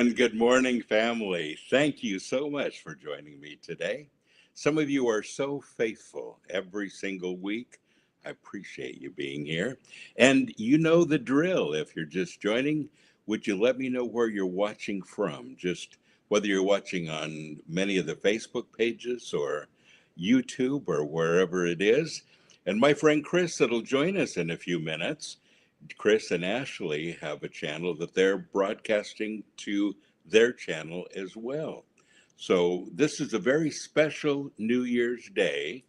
And good morning, family. Thank you so much for joining me today. Some of you are so faithful every single week. I appreciate you being here. And you know the drill. If you're just joining, would you let me know where you're watching from? Just whether you're watching on many of the Facebook pages or YouTube or wherever it is. And my friend Chris, that'll join us in a few minutes. Chris and Ashley have a channel that they're broadcasting to their channel as well. So this is a very special New Year's Day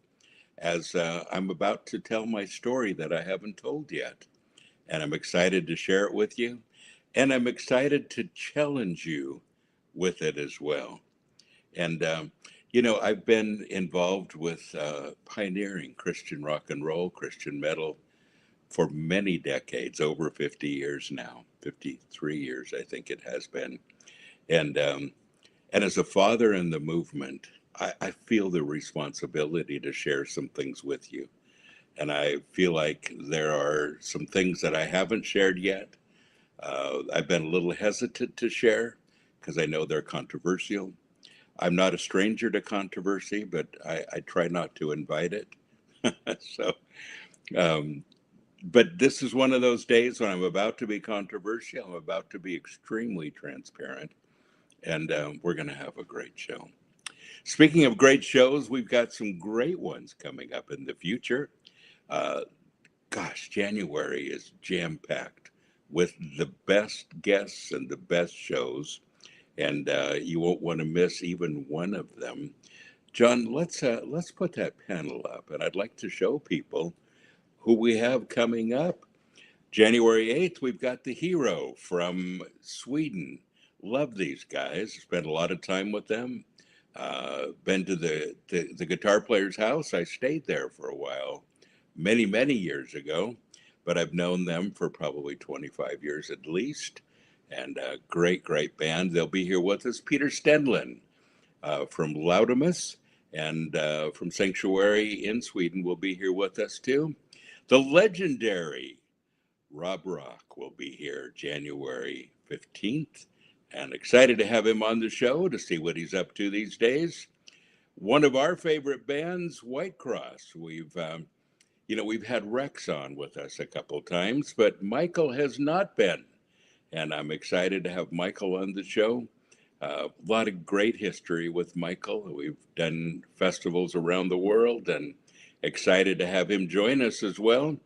as I'm about to tell my story that I haven't told yet. And I'm excited to share it with you. And I'm excited to challenge you with it as well. And, I've been involved with pioneering Christian rock and roll, Christian metal, for many decades, over 50 years now, 53 years, I think it has been. And, um, and as a father in the movement, I feel the responsibility to share some things with you. And I feel like there are some things that I haven't shared yet. I've been a little hesitant to share because I know they're controversial. I'm not a stranger to controversy, but I try not to invite it. so, um, but this is one of those days when I'm about to be controversial. I'm about to be extremely transparent, and we're going to have a great show. Speaking of great shows, we've got some great ones coming up in the future. Uh, January is jam packed with the best guests and the best shows, and you won't want to miss even one of them. John, let's put that panel up, and I'd like to show people who we have coming up. January 8th, we've got the Hero from Sweden. Love these guys. Spent a lot of time with them. Been to the guitar player's house. I stayed there for a while, many years ago, but I've known them for probably 25 years at least. And great band. They'll be here with us. Peter Stenlin from Laudamus and from Sanctuary in Sweden will be here with us too. The legendary Rob Rock will be here January 15th, and excited to have him on the show to see what he's up to these days. One of our favorite bands, White Cross. We've had Rex on with us a couple times, but Michael has not been, and I'm excited to have Michael on the show. A lot of great history with Michael. We've done festivals around the world, and excited to have him join us as well.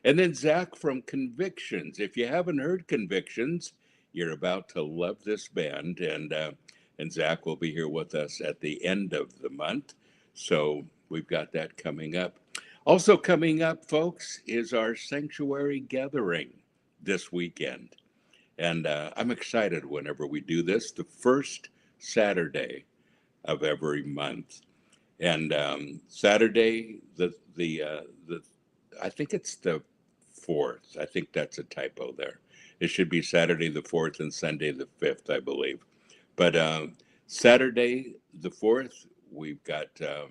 And then Zach from Convictions. If you haven't heard Convictions, you're about to love this band. And Zach will be here with us at the end of the month. So we've got that coming up. Also coming up, folks, is our Sanctuary Gathering this weekend. And I'm excited whenever we do this, the first Saturday of every month. And Saturday, the I think it's the 4th. I think that's a typo there. It should be Saturday the 4th and Sunday the 5th, I believe. But Saturday the 4th, we've got uh,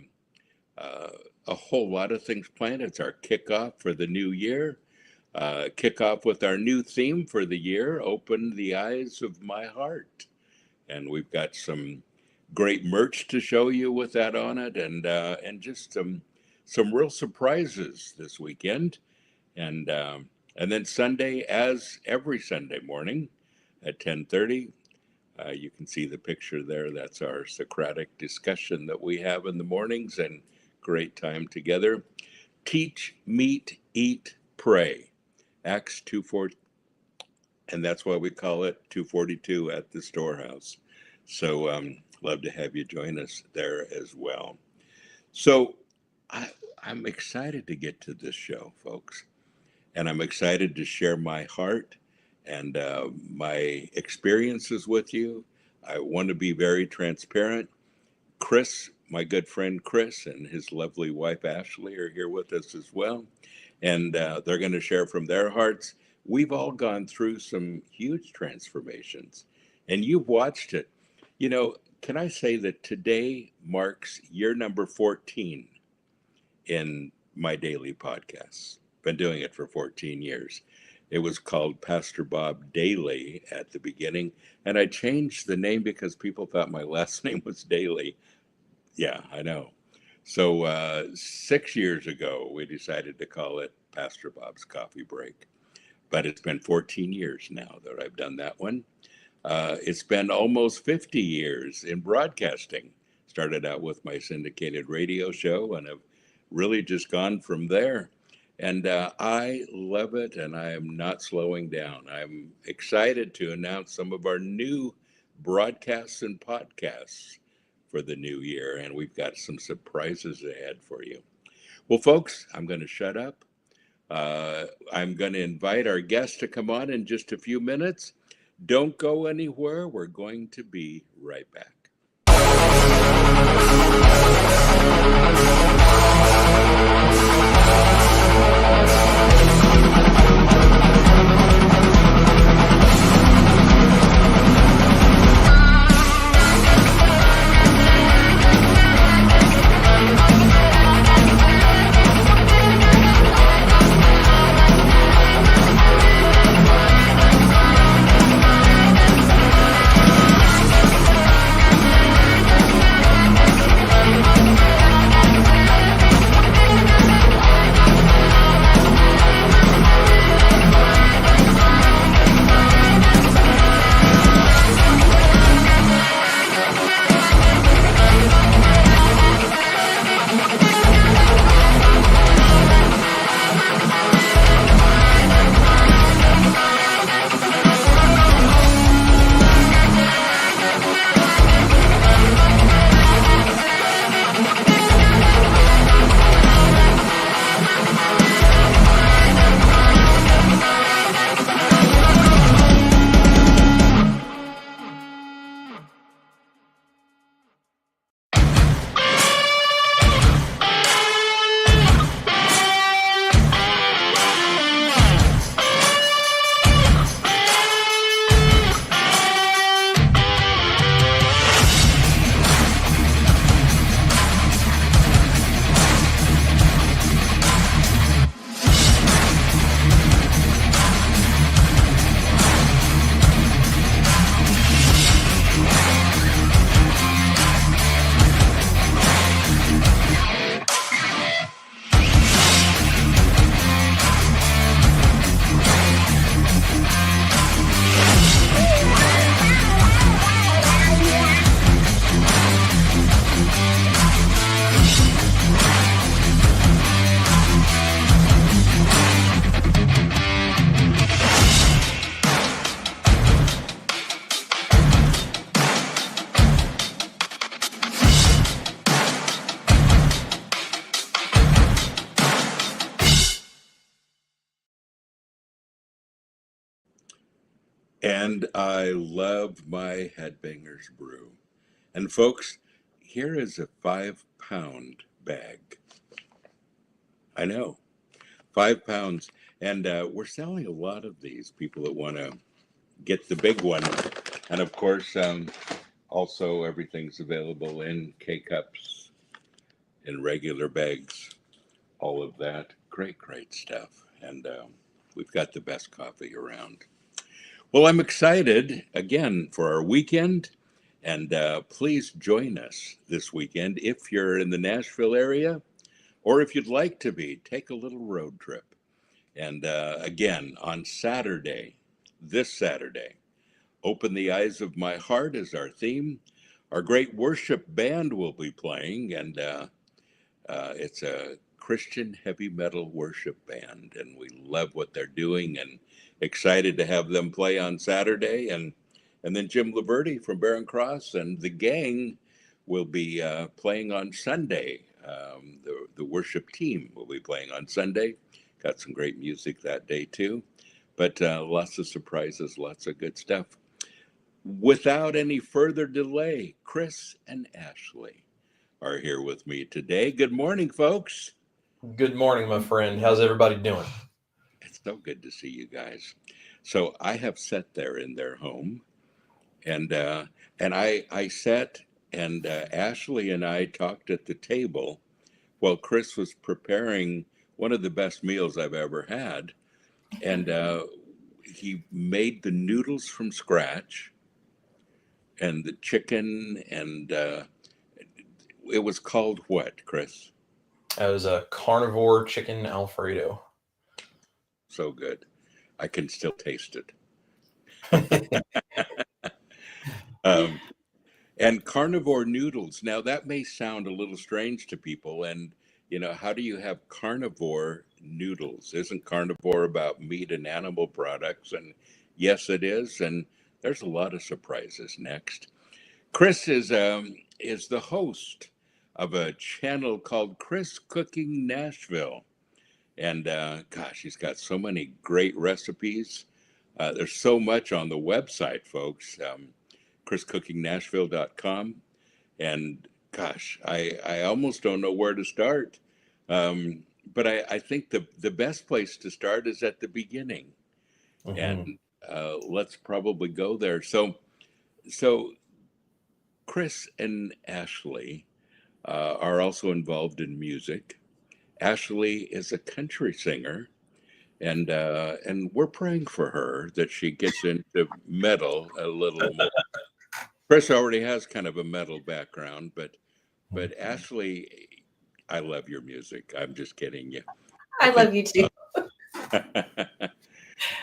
a whole lot of things planned. It's our kickoff for the new year. Kick off with our new theme for the year, Open the Eyes of My Heart. And we've got some great merch to show you with that on it, and just some real surprises this weekend. And then Sunday, as every Sunday morning at 10:30, you can see the picture there. That's our Socratic discussion that we have in the mornings, and great time together. Teach, meet, eat, pray. Acts 2:4, and that's why we call it 242 at the storehouse. So love to have you join us there as well. So I'm excited to get to this show, folks, and I'm excited to share my heart and my experiences with you. I want to be very transparent. Chris, my good friend Chris, and his lovely wife Ashley are here with us as well, and they're going to share from their hearts. We've all gone through some huge transformations, and you've watched it. Can I say that today marks year number 14 in my daily podcasts? Been doing it for 14 years. It was called Pastor Bob Daly at the beginning, and I changed the name because people thought my last name was Daly. Yeah, I know. So 6 years ago, we decided to call it Pastor Bob's Coffee Break. But it's been 14 years now that I've done that one. It's been almost 50 years in broadcasting. Started out with my syndicated radio show and have really just gone from there. And I love it, and I am not slowing down. I'm excited to announce some of our new broadcasts and podcasts for the new year, and we've got some surprises ahead for you. Well, folks, I'm going to shut up. I'm going to invite our guest to come on in just a few minutes. Don't go anywhere. We're going to be right back. And I love my Headbangers brew. And folks, here is a 5 pound bag. I know, 5 pounds. And we're selling a lot of these, people that want to get the big one. And of course, also everything's available in K-cups, in regular bags, all of that. Great, great stuff. And we've got the best coffee around. Well, I'm excited again for our weekend, and please join us this weekend if you're in the Nashville area, or if you'd like to be, take a little road trip. And again, on Saturday, this Saturday, Open the Eyes of My Heart is our theme. Our great worship band will be playing, and it's a Christian heavy metal worship band, and we love what they're doing and excited to have them play on Saturday. And then Jim Laverty from Barron Cross and the gang will be playing on Sunday. The worship team will be playing on Sunday. Got some great music that day too, but lots of surprises, lots of good stuff. Without any further delay, Chris and Ashley are here with me today. Good morning, folks. Good morning, my friend. How's everybody doing? It's so good to see you guys. So I have sat there in their home, and I sat, and Ashley and I talked at the table while Chris was preparing one of the best meals I've ever had. and he made the noodles from scratch and the chicken, and it was called what, Chris? It was a carnivore chicken Alfredo. So good. I can still taste it. Um, and carnivore noodles. Now, that may sound a little strange to people. And, how do you have carnivore noodles? Isn't carnivore about meat and animal products? And yes, it is. And there's a lot of surprises next. Chris is the host of a channel called Chris Cooking Nashville. And gosh, he's got so many great recipes. There's so much on the website, folks. ChrisCookingNashville.com. And gosh, I almost don't know where to start. But I think the best place to start is at the beginning. And Hmm. let's probably go there. So Chris and Ashley are also involved in music. Ashley is a country singer, and we're praying for her that she gets into metal a little more. Chris already has kind of a metal background, but Ashley, I love your music. I'm just kidding you. I I think, love you too.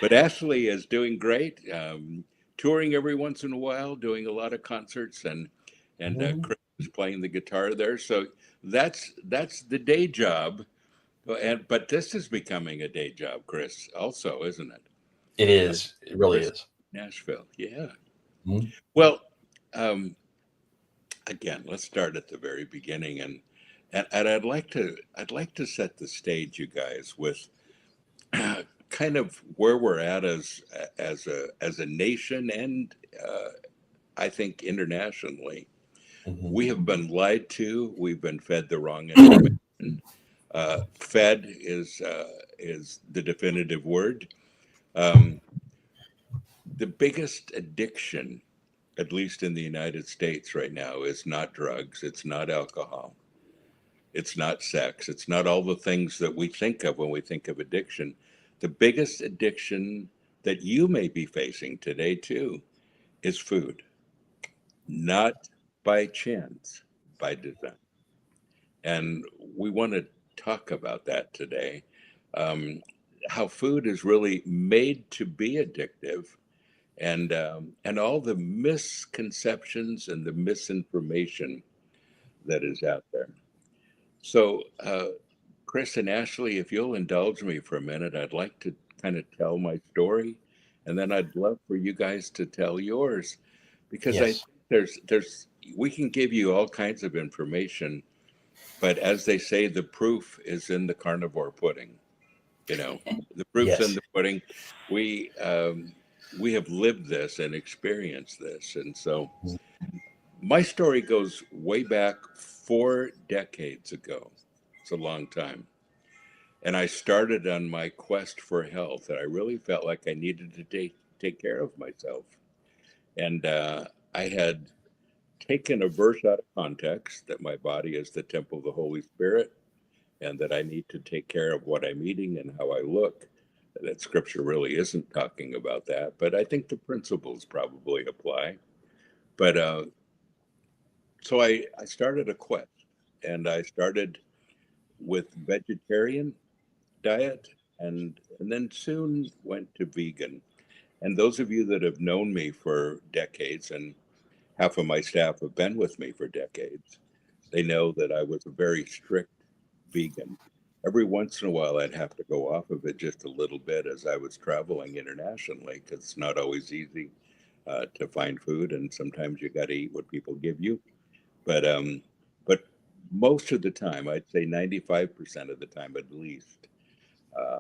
but Ashley is doing great, touring every once in a while, doing a lot of concerts, and Chris is playing the guitar there. So that's the day job. But this is becoming a day job, Chris, also, isn't it? It is. It really Chris, is. Nashville, yeah. Mhm. Well, um, again, let's start at the very beginning, and I'd like to set the stage, you guys, with kind of where we're at as a nation, and I think internationally. We have been lied to. We've been fed the wrong information. Fed is the definitive word. Um, the biggest addiction, at least in the United States right now, is not drugs. It's not alcohol. It's not sex. It's not all the things that we think of when we think of addiction. The biggest addiction that you may be facing today, too, is food, not by chance, by design. And we want to talk about that today. Um, how food is really made to be addictive, and all the misconceptions and the misinformation that is out there. So, Chris and Ashley, if you'll indulge me for a minute, I'd like to kind of tell my story, and then I'd love for you guys to tell yours, because I Yes. think there's we can give you all kinds of information, but as they say, the proof is in the carnivore pudding. You know, the proof's in Yes. the pudding. We we have lived this and experienced this, and so my story goes way back 4 decades ago. It's a long time. And I started on my quest for health, and I really felt like I needed to take care of myself. And I had taken a verse out of context that my body is the temple of the Holy Spirit, and that I need to take care of what I'm eating and how I look. That scripture really isn't talking about that, but I think the principles probably apply. But so I started a quest, and I started with vegetarian diet, and then soon went to vegan. And those of you that have known me for decades, and half of my staff have been with me for decades, they know that I was a very strict vegan. Every once in a while, I'd have to go off of it just a little bit as I was traveling internationally, because it's not always easy to find food, and sometimes you got to eat what people give you. But most of the time, I'd say 95% of the time at least,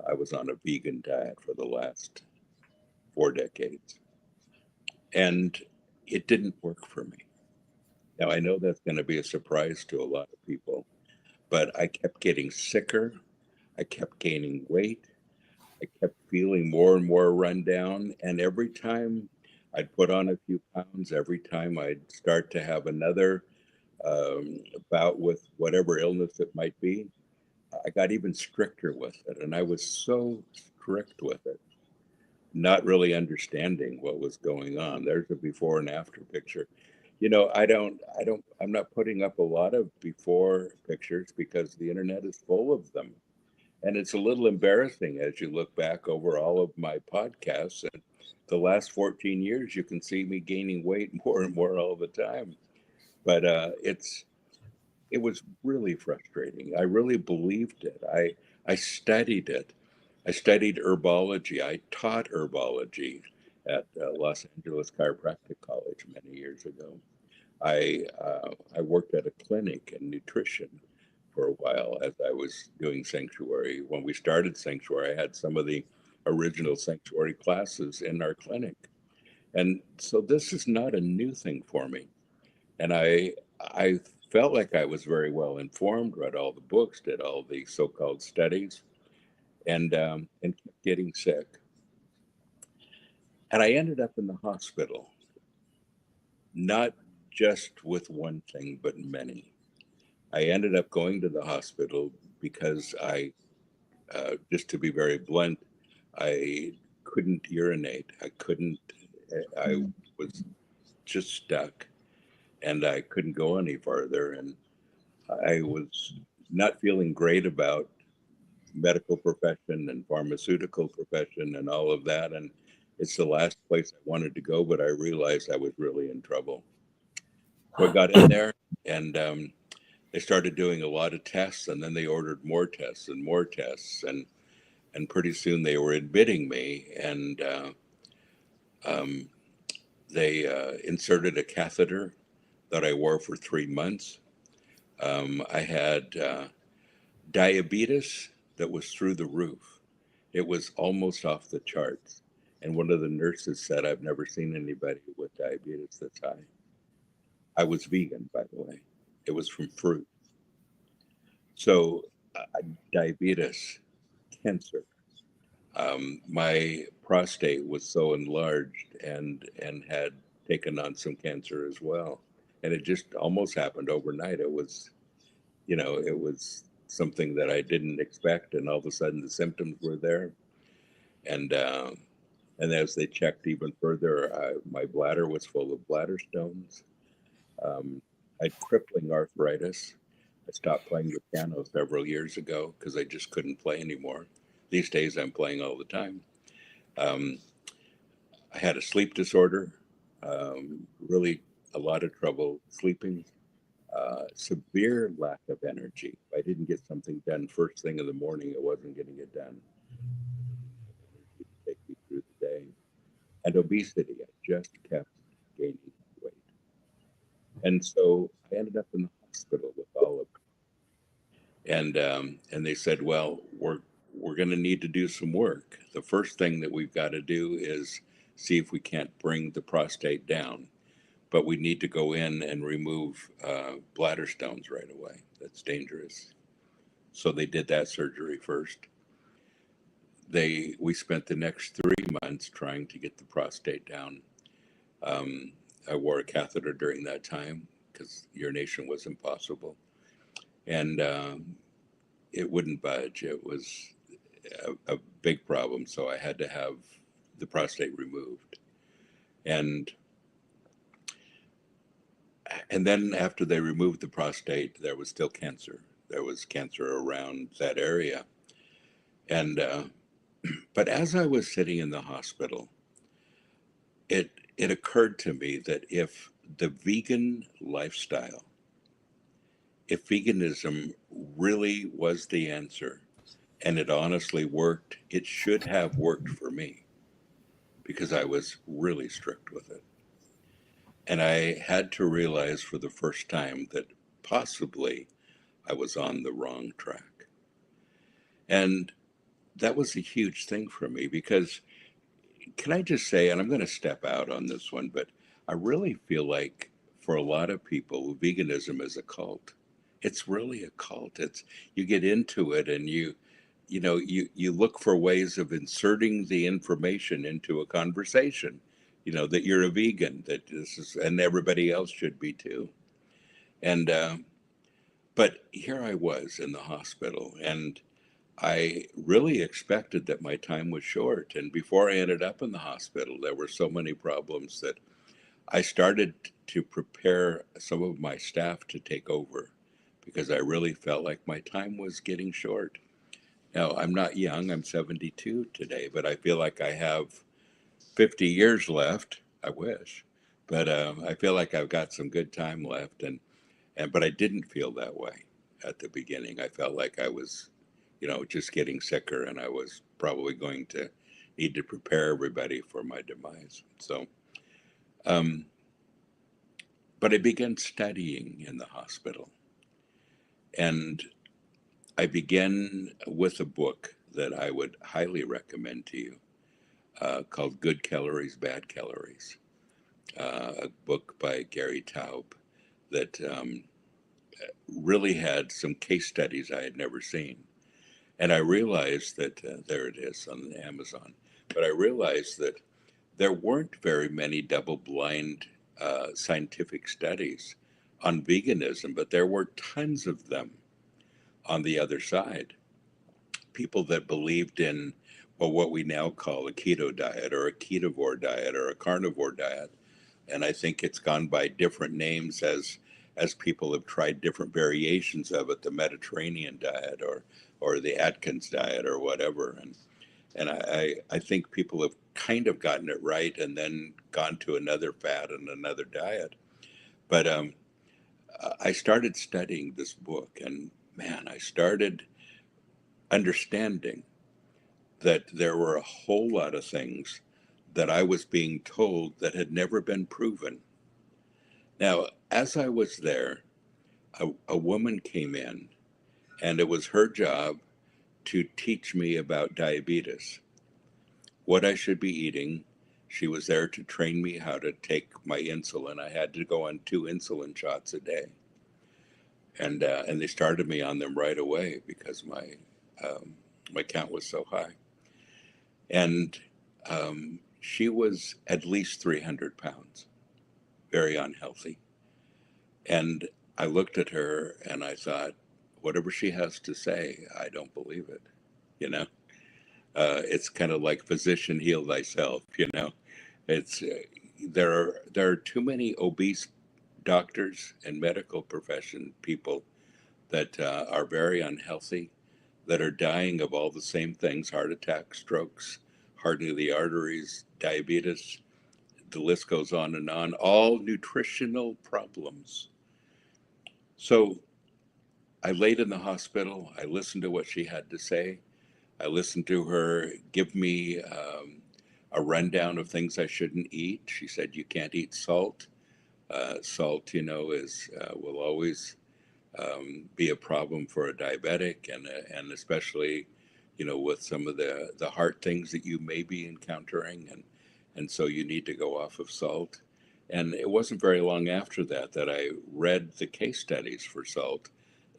I was on a vegan diet for the last 4 decades, and it didn't work for me. Now I know that's going to be a surprise to a lot of people, but I kept getting sicker. I kept gaining weight. I kept feeling more and more run down. And every time I'd put on a few pounds, every time I'd start to have another bout with whatever illness it might be, I got even stricter with it. And I was so strict with it, not really understanding what was going on. There's a before and after picture. I'm not putting up a lot of before pictures because the internet is full of them. And it's a little embarrassing as you look back over all of my podcasts. And the last 14 years, you can see me gaining weight more and more all the time. But it was really frustrating. I really believed it. I studied it. I studied herbology. I taught herbology at Los Angeles Chiropractic College many years ago. I worked at a clinic in nutrition for a while as I was doing sanctuary. When we started sanctuary, I had some of the original sanctuary classes in our clinic, and so this is not a new thing for me. And I felt like I was very well informed, read all the books, did all the so-called studies, and kept getting sick. And I ended up in the hospital, not just with one thing, but many. I ended up going to the hospital because just to be very blunt, I couldn't urinate. I couldn't, I was just stuck and I couldn't go any farther. And I was not feeling great about medical profession and pharmaceutical profession and all of that. And it's the last place I wanted to go, but I realized I was really in trouble. So I got in there and they started doing a lot of tests, and then they ordered more tests and more tests. And pretty soon they were admitting me, and um, they inserted a catheter that I wore for 3 months. I had diabetes that was through the roof. It was almost off the charts. And one of the nurses said, I've never seen anybody with diabetes that's high. I was vegan, by the way. It was from fruit. So, diabetes, cancer. My prostate was so enlarged and had taken on some cancer as well. And it just almost happened overnight. It was something that I didn't expect. And all of a sudden the symptoms were there. And, uh, and as they checked even further, my bladder was full of bladder stones. Um, I had crippling arthritis. I stopped playing the piano several years ago because I just couldn't play anymore. These days I'm playing all the time. Um, I had a sleep disorder, really a lot of trouble sleeping, severe lack of energy. If I didn't get something done first thing in the morning, it wasn't getting it done. Energy to take me through the day. And obesity, I just kept gaining weight. And so I ended up in the hospital with all of it. And they said, well, we're going to need to do some work. The first thing that we've got to do is see if we can't bring the prostate down, but we need to go in and remove bladder stones right away. That's dangerous. So they did that surgery first. We spent the next 3 months trying to get the prostate down. Um, I wore a catheter during that time because urination was impossible, and it wouldn't budge. It was a big problem, so I had to have the prostate removed. And and then after they removed the prostate, there was still cancer. There was cancer around that area. And but as I was sitting in the hospital, it occurred to me that if the vegan lifestyle, if veganism really was the answer, and it honestly worked, it should have worked for me because I was really strict with it. And I had to realize for the first time that possibly I was on the wrong track. And that was a huge thing for me because, can I just say, and I'm going to step out on this one, but I really feel like for a lot of people, veganism is a cult. It's really a cult. It's you get into it and you look for ways of inserting the information into a conversation, that you're a vegan, that this is, and everybody else should be too. And but here I was in the hospital, and I really expected that my time was short. And before I ended up in the hospital, there were so many problems that I started to prepare some of my staff to take over because I really felt like my time was getting short. Now, I'm not young, I'm 72 today, but I feel like I have 50 years left. I wish. But I feel like I've got some good time left. But I didn't feel that way at the beginning. I felt like I was, just getting sicker and I was probably going to need to prepare everybody for my demise. So, um, but I began studying in the hospital, and I began with a book that I would highly recommend to you called Good Calories, Bad Calories, a book by Gary Taub that really had some case studies I had never seen. And I realized that, there it is on Amazon, but I realized that there weren't very many double blind scientific studies on veganism, but there were tons of them on the other side. People that believed in, well, what we now call a keto diet or a ketovore diet or a carnivore diet. And I think it's gone by different names as people have tried different variations of it, the Mediterranean diet or the Atkins diet or whatever. And I think people have kind of gotten it right and then gone to another fad and another diet. But I started studying this book, and man, I started understanding that there were a whole lot of things that I was being told that had never been proven. Now, as I was there, a woman came in, and it was her job to teach me about diabetes, what I should be eating. She was there to train me how to take my insulin. I had to go on 2 insulin shots a day, and they started me on them right away because my count was so high. And she was at least 300 pounds, very unhealthy. And I looked at her and I thought, whatever she has to say, I don't believe it. You know, it's kind of like physician heal thyself. It's there are too many obese doctors and medical profession people that are very unhealthy, that are dying of all the same things: heart attacks, strokes, hardening of the arteries, diabetes. The list goes on, all nutritional problems. So I laid in the hospital. I listened to what she had to say. I listened to her give me a rundown of things I shouldn't eat. She said, "You can't eat salt. Salt, is will always be a problem for a diabetic, and especially, with some of the heart things that you may be encountering, and so you need to go off of salt." And it wasn't very long after that I read the case studies for salt.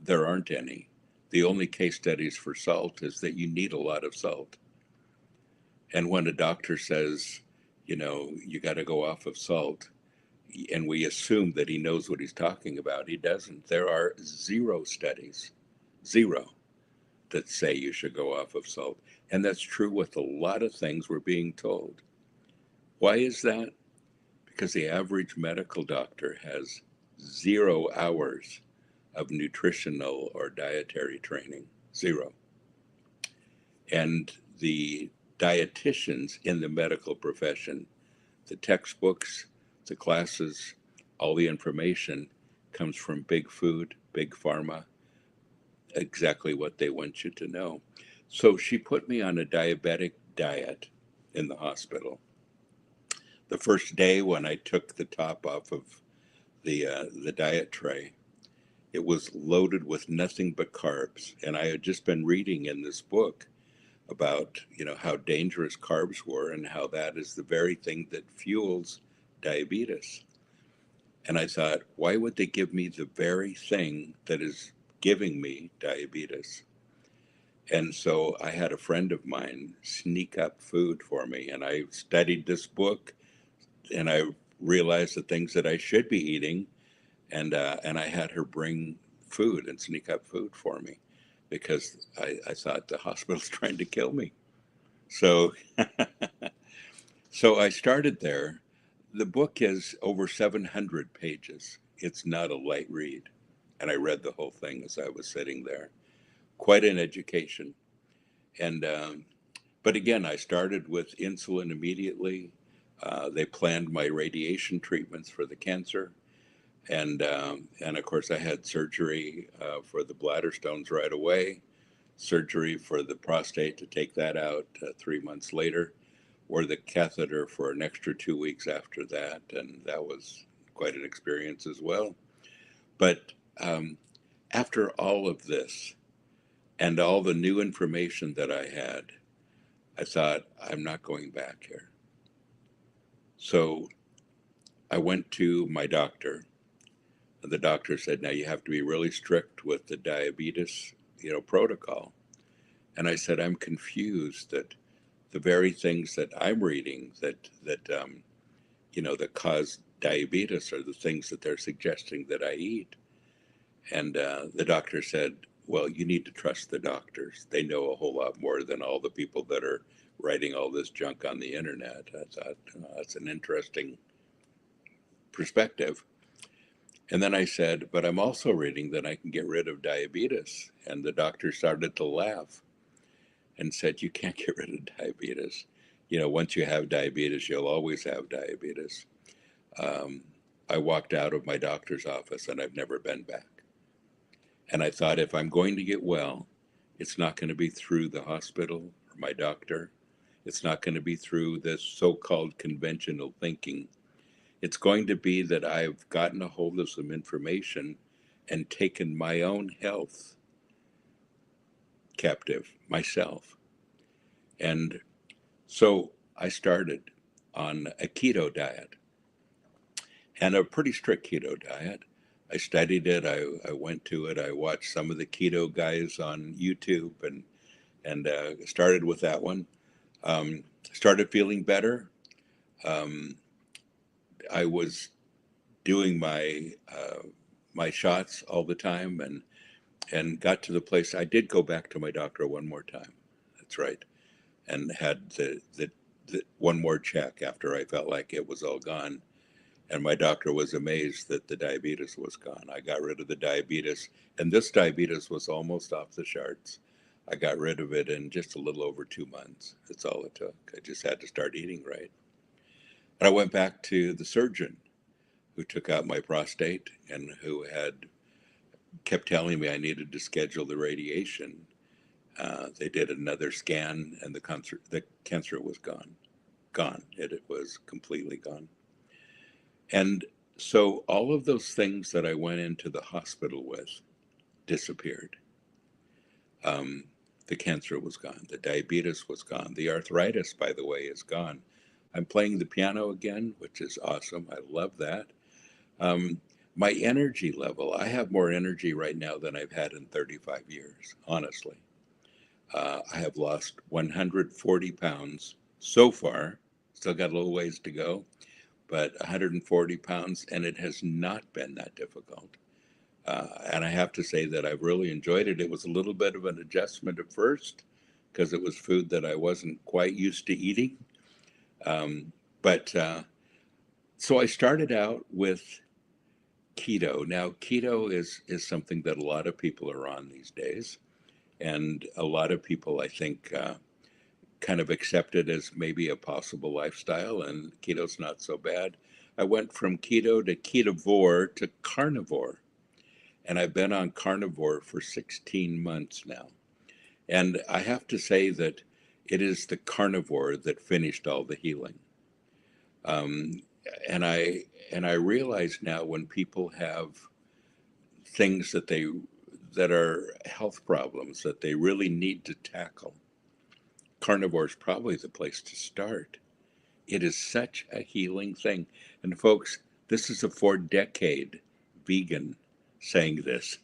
There aren't any. The only case studies for salt is that you need a lot of salt. And when a doctor says, you got to go off of salt, and we assume that he knows what he's talking about, he doesn't. There are zero studies, zero, that say you should go off of salt. And that's true with a lot of things we're being told. Why is that? Because the average medical doctor has 0 hours of nutritional or dietary training, zero. And the dietitians in the medical profession, the textbooks, the classes, all the information comes from big food, big pharma, exactly what they want you to know. So she put me on a diabetic diet in the hospital. The first day when I took the top off of the diet tray, it was loaded with nothing but carbs. And I had just been reading in this book about, how dangerous carbs were and how that is the very thing that fuels diabetes. And I thought, why would they give me the very thing that is giving me diabetes? And so I had a friend of mine sneak up food for me, and I studied this book, and I realized the things that I should be eating, and I had her bring food and sneak up food for me. because I thought the hospital's trying to kill me. So, so I started there. The book is over 700 pages. It's not a light read. And I read the whole thing as I was sitting there. Quite an education. And, but again, I started with insulin immediately. They planned my radiation treatments for the cancer. And of course, I had surgery for the bladder stones right away, surgery for the prostate to take that out 3 months later, wore the catheter for an extra 2 weeks after that. And that was quite an experience as well. But after all of this and all the new information that I had, I thought, I'm not going back here. So I went to my doctor. And the doctor said, now you have to be really strict with the diabetes, protocol. And I said, I'm confused that the very things that I'm reading that cause diabetes are the things that they're suggesting that I eat. And the doctor said, well, you need to trust the doctors. They know a whole lot more than all the people that are writing all this junk on the internet. I thought, that's an interesting perspective. And then I said, but I'm also reading that I can get rid of diabetes. And the doctor started to laugh and said, you can't get rid of diabetes. Once you have diabetes, you'll always have diabetes. I walked out of my doctor's office and I've never been back. And I thought, if I'm going to get well, it's not going to be through the hospital or my doctor. It's not going to be through this so-called conventional thinking. It's going to be that I've gotten a hold of some information and taken my own health captive myself. And so I started on a keto diet, and a pretty strict keto diet. I studied it. I went to it. I watched some of the keto guys on YouTube and started with that one. Started feeling better. Um, I was doing my shots all the time and got to the place. I did go back to my doctor one more time. That's right, and had the one more check after I felt like it was all gone. And my doctor was amazed that the diabetes was gone. I got rid of the diabetes, and this diabetes was almost off the charts. I got rid of it in just a little over 2 months. That's all it took. I just had to start eating right. And I went back to the surgeon who took out my prostate and who had kept telling me I needed to schedule the radiation. They did another scan, and the cancer was gone. It was completely gone. And so all of those things that I went into the hospital with disappeared. Um, the cancer was gone. The diabetes was gone. The arthritis, by the way, is gone. I'm playing the piano again, which is awesome. I love that. Um, my energy level, I have more energy right now than I've had in 35 years, honestly. I have lost 140 pounds so far. Still got a little ways to go, but 140 pounds, and it has not been that difficult. And I have to say that I've really enjoyed it. It was a little bit of an adjustment at first because it was food that I wasn't quite used to eating. But so I started out with keto. Now, keto is something that a lot of people are on these days. And a lot of people, I think, kind of accept it as maybe a possible lifestyle, and keto's not so bad. I went from keto to ketovore to carnivore, and I've been on carnivore for 16 months now. And I have to say that it is the carnivore that finished all the healing. Um, and I realize now when people have things that are health problems that they really need to tackle, carnivore is probably the place to start. It is such a healing thing. And folks, this is a 4-decade vegan saying this.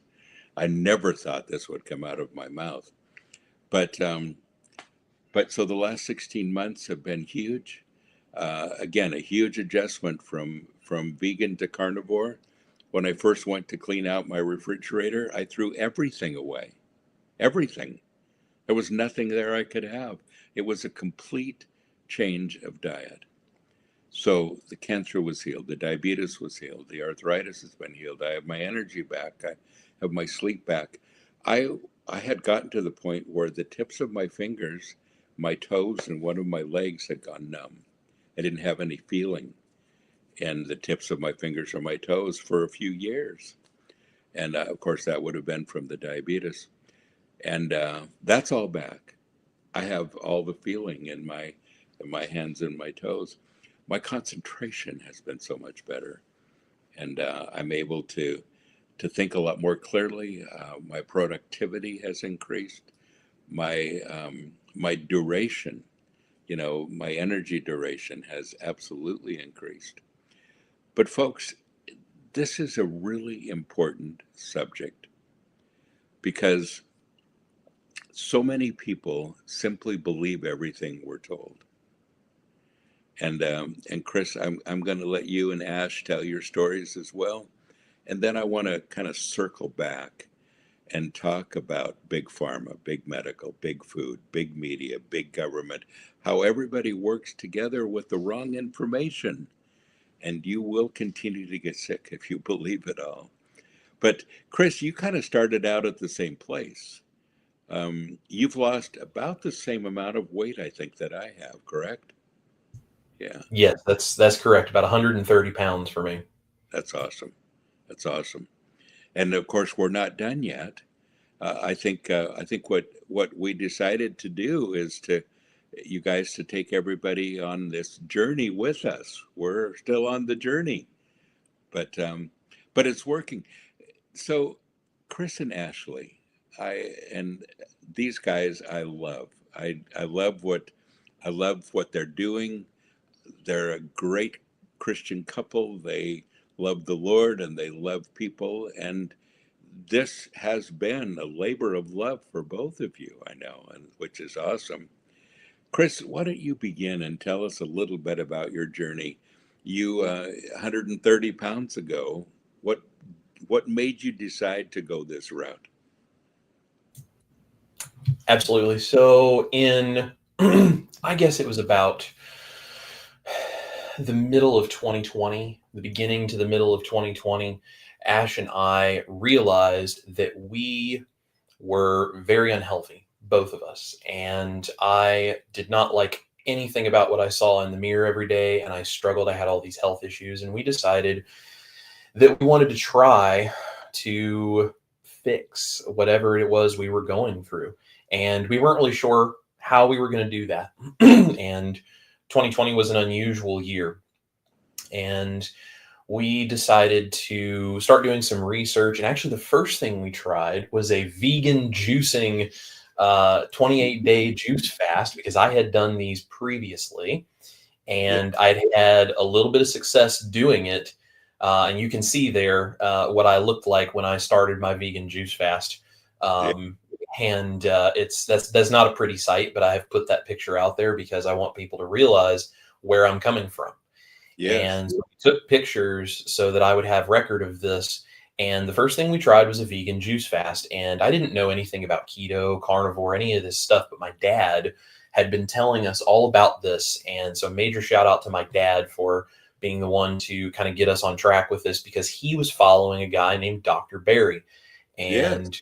I never thought this would come out of my mouth. But so the last 16 months have been huge. Again, a huge adjustment from vegan to carnivore. When I first went to clean out my refrigerator, I threw everything away. everything. There was nothing there I could have. It was a complete change of diet. So the cancer was healed, the diabetes was healed, the arthritis has been healed. I have my energy back. I have my sleep back. I I had gotten to the point where the tips of my fingers, my toes, and one of my legs had gone numb. I didn't have any feeling in the tips of my fingers or my toes for a few years. And of course, that would have been from the diabetes. And that's all back. I have all the feeling in my hands and my toes. My concentration has been so much better, and I'm able to think a lot more clearly. My productivity has increased. My duration, my energy duration has absolutely increased. But folks, this is a really important subject because so many people simply believe everything we're told. And Chris, I'm going to let you and Ash tell your stories as well, and then I want to kind of circle back and talk about big pharma, big medical, big food, big media, big government, how everybody works together with the wrong information, and you will continue to get sick if you believe it all. But Chris, you kind of started out at the same place. You've lost about the same amount of weight, I think, that I have, correct? Yeah, Yes, that's correct. About 130 pounds for me. that's awesome. That's awesome. And of course, we're not done yet. I think what we decided to do is to you guys to take everybody on this journey with us. We're still on the journey, but um, but it's working. So, Chris and Ashley, and these guys I love. I love what they're doing. They're a great Christian couple. They love the Lord and they love people. And this has been a labor of love for both of you, I know, and which is awesome. Chris, why don't you begin and tell us a little bit about your journey? You 130 pounds ago, what what made you decide to go this route? Absolutely. So in I guess it was about the middle of 2020, the beginning to the middle of 2020, Ash and I realized that we were very unhealthy, both of us. And I did not like anything about what I saw in the mirror every day. And I struggled. I had all these health issues. And we decided that we wanted to try to fix whatever it was we were going through. And we weren't really sure how we were going to do that. And 2020 was an unusual year. And we decided to start doing some research. And actually, the first thing we tried was a vegan juicing 28-day juice fast because I had done these previously Yeah, and I'd had a little bit of success doing it. And you can see there what I looked like when I started my vegan juice fast. yeah, Um, and that's not a pretty sight, but I have put that picture out there because I want people to realize where I'm coming from. yes, And so we took pictures so that I would have record of this. And the first thing we tried was a vegan juice fast. And I didn't know anything about keto, carnivore, any of this stuff, but my dad had been telling us all about this. And so major shout out to my dad for being the one to kind of get us on track with this because he was following a guy named Dr. Barry. yes, And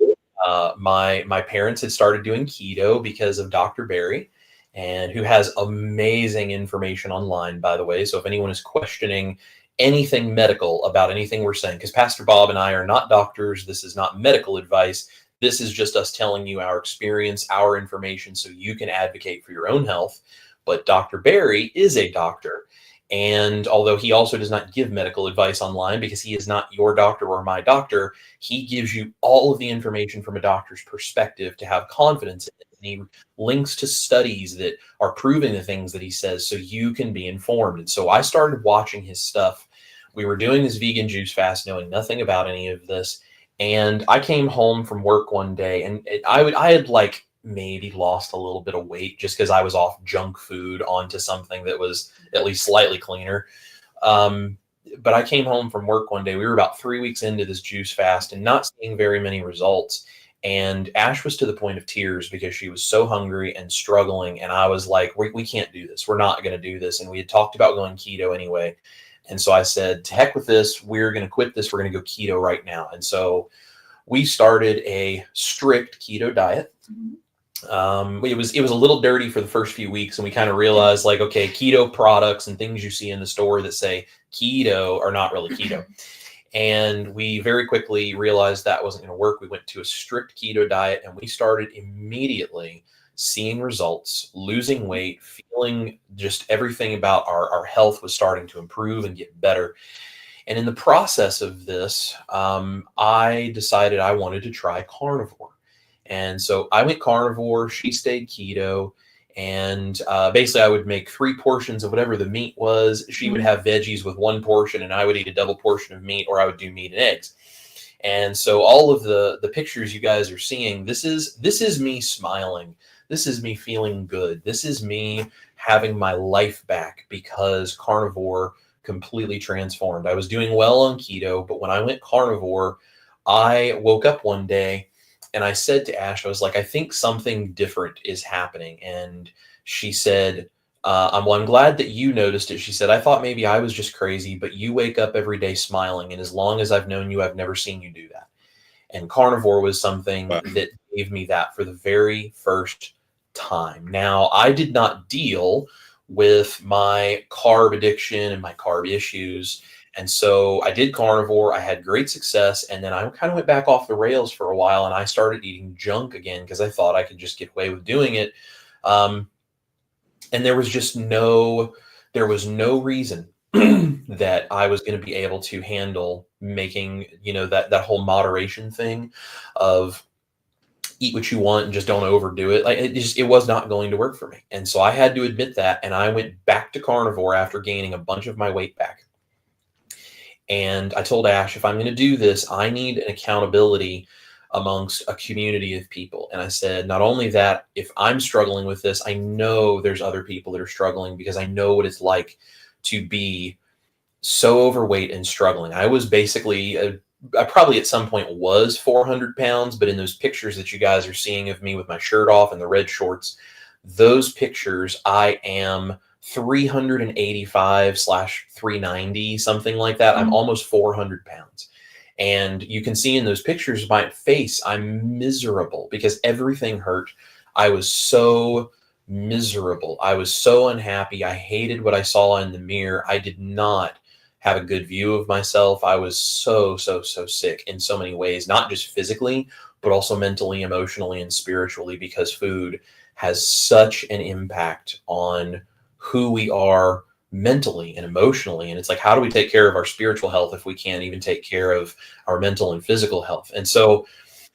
my parents had started doing keto because of Dr. Barry, and who has amazing information online, by the way. So if anyone is questioning anything medical about anything we're saying, because Pastor Bob and I are not doctors, this is not medical advice. This is just us telling you our experience, our information, so you can advocate for your own health. But Dr. Barry is a doctor. And although he also does not give medical advice online because he is not your doctor or my doctor, he gives you all of the information from a doctor's perspective to have confidence in it. And he links to studies that are proving the things that he says so you can be informed. And so I started watching his stuff. We were doing this vegan juice fast, knowing nothing about any of this. And I came home from work one day and I had like maybe lost a little bit of weight just because I was off junk food onto something that was at least slightly cleaner. Um, but I came home from work one day. We were about 3 weeks into this juice fast and not seeing very many results. And Ash was to the point of tears because she was so hungry and struggling. And I was like, we can't do this. We're not going to do this. And we had talked about going keto anyway. And so I said, to heck with this. We're going to quit this. We're going to go keto right now. And so we started a strict keto diet. It was a little dirty for the first few weeks, and we kind of realized, like, okay, keto products and things you see in the store that say keto are not really keto. And we very quickly realized that wasn't going to work. We went to a strict keto diet, and we started immediately seeing results, losing weight, feeling just everything about our health was starting to improve and get better. And in the process of this, I decided I wanted to try carnivore. And so I went carnivore, she stayed keto, and basically I would make 3 portions of whatever the meat was. She would have veggies with 1 portion, and I would eat a double portion of meat, or I would do meat and eggs. And so all of the pictures you guys are seeing, this is me smiling. This is me feeling good. This is me having my life back because carnivore completely transformed. I was doing well on keto, but when I went carnivore, I woke up one day and I said to Ash, I was like, I think something different is happening. And she said, I'm glad that you noticed it. She said, I thought maybe I was just crazy, but you wake up every day smiling. And as long as I've known you, I've never seen you do that. And carnivore was something that gave me that for the very first time. Now, I did not deal with my carb addiction and my carb issues. And so I did carnivore. I had great success. And then I kind of went back off the rails for a while, and I started eating junk again because I thought I could just get away with doing it. And there was no reason that I was going to be able to handle making, that whole moderation thing of eat what you want and just don't overdo it. Like it was not going to work for me. And so I had to admit that. And I went back to carnivore after gaining a bunch of my weight back. And I told Ash, if I'm going to do this, I need an accountability amongst a community of people. And I said, not only that, if I'm struggling with this, I know there's other people that are struggling because I know what it's like to be so overweight and struggling. I was basically, I probably at some point was 400 pounds, but in those pictures that you guys are seeing of me with my shirt off and the red shorts, those pictures, I am 385/390, something like that. I'm almost 400 pounds. And you can see in those pictures, my face, I'm miserable because everything hurt. I was so miserable. I was so unhappy. I hated what I saw in the mirror. I did not have a good view of myself. I was so sick in so many ways, not just physically, but also mentally, emotionally, and spiritually, because food has such an impact on who we are mentally and emotionally. And it's like, how do we take care of our spiritual health if we can't even take care of our mental and physical health? And so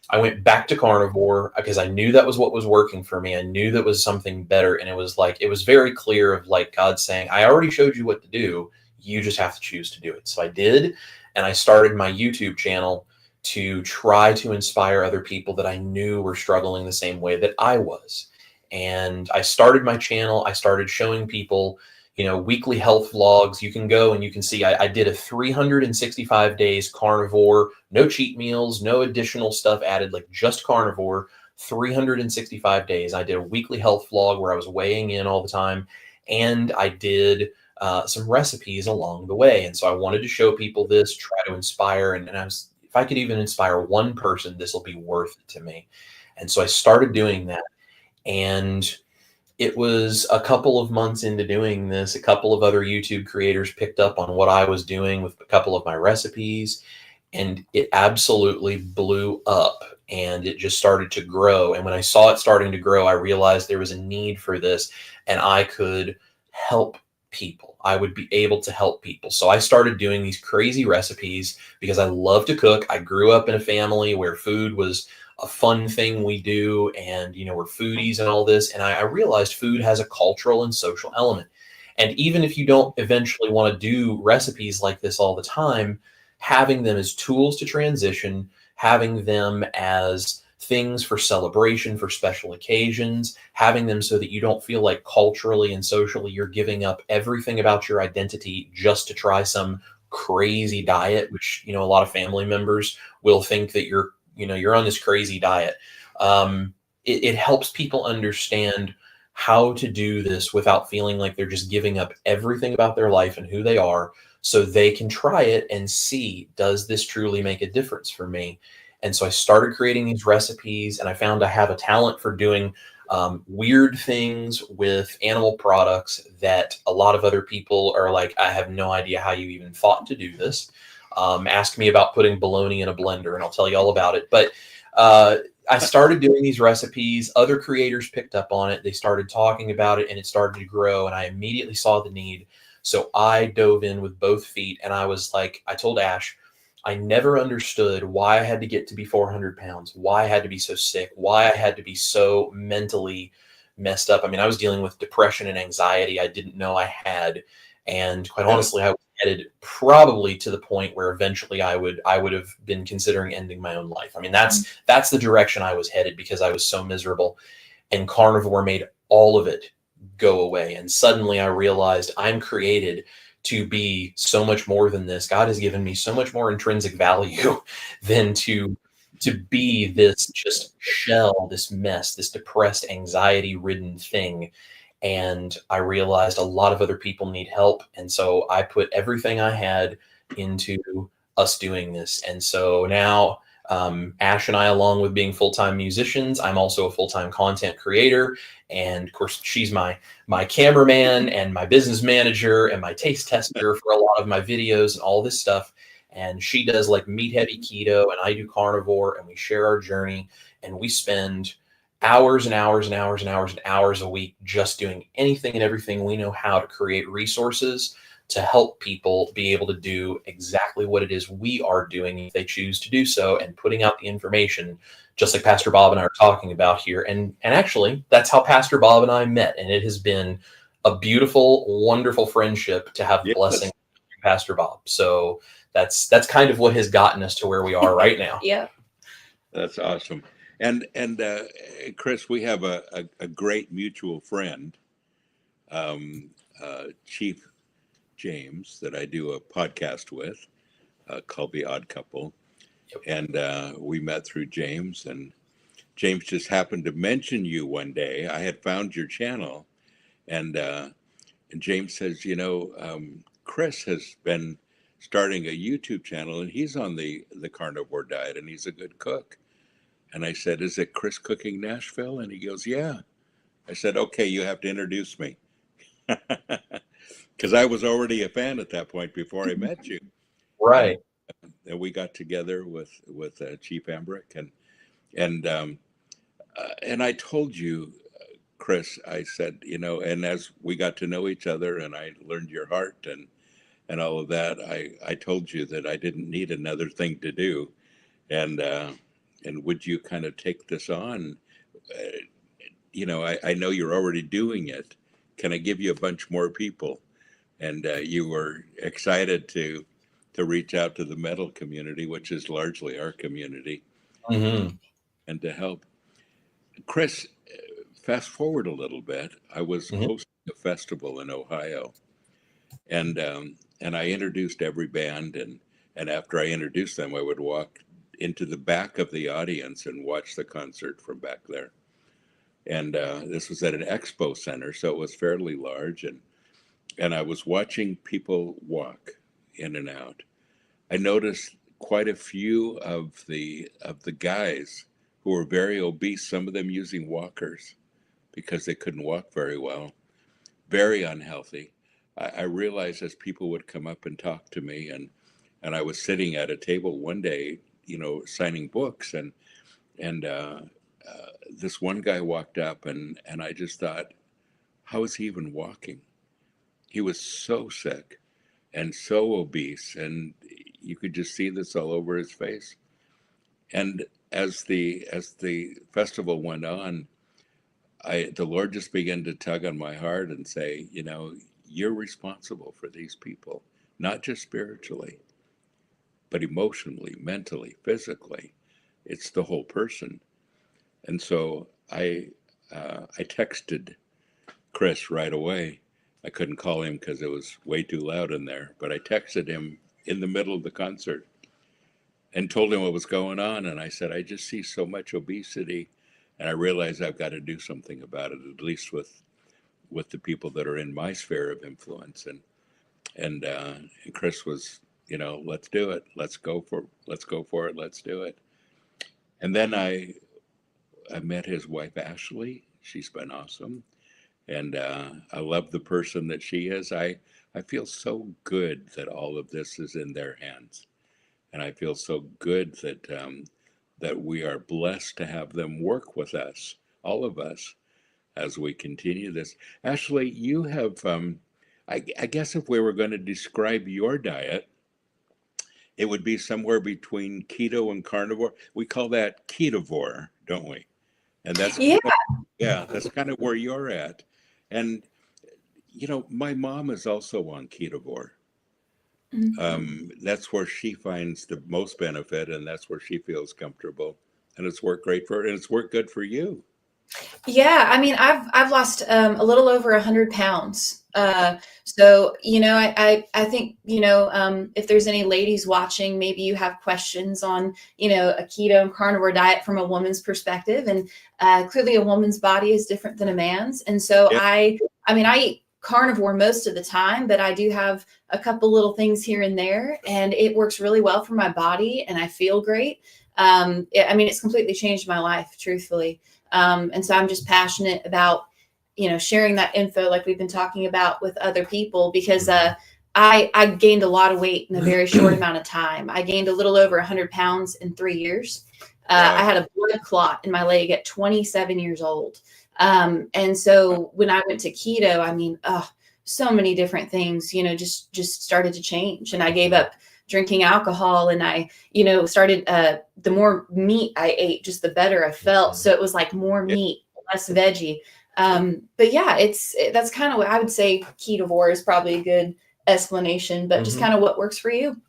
I went back to carnivore because I knew that was what was working for me. I knew that was something better. And it was very clear of like God saying, I already showed you what to do. You just have to choose to do it. So I did. And I started my YouTube channel to try to inspire other people that I knew were struggling the same way that I was. And I started my channel. I started showing people, weekly health vlogs. You can go and you can see I did a 365 days carnivore, no cheat meals, no additional stuff added, like just carnivore, 365 days. I did a weekly health vlog where I was weighing in all the time. And I did some recipes along the way. And so I wanted to show people this, try to inspire. And if I could even inspire one person, this will be worth it to me. And so I started doing that. And it was a couple of months into doing this, a couple of other YouTube creators picked up on what I was doing with a couple of my recipes, and it absolutely blew up, and it just started to grow. And when I saw it starting to grow, I realized there was a need for this, and I could help people. I would be able to help people. So I started doing these crazy recipes because I love to cook. I grew up in a family where food was a fun thing we do, and we're foodies and all this. And I realized food has a cultural and social element. And even if you don't eventually want to do recipes like this all the time, having them as tools to transition, having them as things for celebration, for special occasions, having them so that you don't feel like culturally and socially you're giving up everything about your identity just to try some crazy diet, which, a lot of family members will think that you're you're on this crazy diet. It helps people understand how to do this without feeling like they're just giving up everything about their life and who they are, so they can try it and see, does this truly make a difference for me? And so I started creating these recipes, and I found I have a talent for doing weird things with animal products that a lot of other people are like, I have no idea how you even thought to do this. Ask me about putting bologna in a blender, and I'll tell you all about it. But I started doing these recipes. Other creators picked up on it. They started talking about it, and it started to grow. And I immediately saw the need. So I dove in with both feet. And I was like, I told Ash, I never understood why I had to get to be 400 pounds, why I had to be so sick, why I had to be so mentally messed up. I mean, I was dealing with depression and anxiety I didn't know I had. And quite honestly, I was headed probably to the point where eventually I would have been considering ending my own life. I mean, that's the direction I was headed, because I was so miserable, and carnivore made all of it go away. And suddenly I realized I'm created to be so much more than this. God has given me so much more intrinsic value than to be this just shell, this mess, this depressed, anxiety ridden thing. And I realized a lot of other people need help. And so I put everything I had into us doing this. And so now Ash and I, along with being full-time musicians, I'm also a full-time content creator. And of course, she's my cameraman and my business manager and my taste tester for a lot of my videos and all this stuff. And she does like meat heavy keto, and I do carnivore, and we share our journey, and we spend hours and hours and hours and hours and hours a week just doing anything and everything we know how to create resources to help people be able to do exactly what it is we are doing if they choose to do so, and putting out the information just like Pastor Bob and I are talking about here. And actually, that's how Pastor Bob and I met. And it has been a beautiful, wonderful friendship to have the blessing of Pastor Bob. So that's kind of what has gotten us to where we are right now. Yeah. That's awesome. And Chris, we have a great mutual friend, Chief James, that I do a podcast with, called The Odd Couple. And we met through James, and James just happened to mention you one day. I had found your channel, and James says, Chris has been starting a YouTube channel, and he's on the carnivore diet, and he's a good cook. And I said, is it Chris Cooking Nashville? And he goes, yeah. I said, okay, you have to introduce me. Because I was already a fan at that point before I met you. Right. And we got together with Chief Embrick, and I told you, Chris, I said, and as we got to know each other, and I learned your heart and all of that, I told you that I didn't need another thing to do, and would you kind of take this on? I know you're already doing it. Can I give you a bunch more people? And you were excited to reach out to the metal community, which is largely our community, Mm-hmm. and to help. Chris, fast forward a little bit. I was Mm-hmm. hosting a festival in Ohio, and I introduced every band, and after I introduced them, I would walk into the back of the audience and watch the concert from back there. And this was at an expo center, so it was fairly large, and I was watching people walk in and out. I noticed quite a few of the guys who were very obese, some of them using walkers because they couldn't walk very well, very unhealthy. I realized as people would come up and talk to me, and I was sitting at a table one day, signing books, and this one guy walked up, and I just thought, how is he even walking? He was so sick and so obese, and you could just see this all over his face. And as the festival went on, the Lord just began to tug on my heart and say, you're responsible for these people, not just spiritually, but emotionally, mentally, physically. It's the whole person. And so I texted Chris right away. I couldn't call him because it was way too loud in there, but I texted him in the middle of the concert. and told him what was going on. And I said, I just see so much obesity, and I realize I've got to do something about it, at least with the people that are in my sphere of influence. And Chris was, let's do it. Let's go for it. Let's do it. And then I met his wife, Ashley. She's been awesome. And I love the person that she is. I feel so good that all of this is in their hands. And I feel so good that we are blessed to have them work with us, all of us, as we continue this. Ashley, you have, I guess if we were going to describe your diet, it would be somewhere between keto and carnivore. We call that ketovore, don't we? And that's Yeah. yeah, that's kind of where you're at. And my mom is also on ketovore. That's where she finds the most benefit, and that's where she feels comfortable. And it's worked great for her, and it's worked good for you. Yeah, I mean, I've lost a little over 100 pounds. So I think if there's any ladies watching, maybe you have questions on a keto and carnivore diet from a woman's perspective, and clearly a woman's body is different than a man's, and so Yeah. I mean, I eat carnivore most of the time, but I do have a couple little things here and there, and it works really well for my body, and I feel great. I mean, it's completely changed my life, truthfully. And so I'm just passionate about, sharing that info like we've been talking about with other people, because I gained a lot of weight in a very short amount of time. I gained a little over 100 pounds in 3 years. Wow. I had a blood clot in my leg at 27 years old. And so when I went to keto, I mean, so many different things, just started to change. And I gave up drinking alcohol, and I, started, the more meat I ate, just the better I felt. So it was like more meat, less veggie. But yeah, that's kind of what I would say. Ketovore is probably a good explanation, but just kind of what works for you.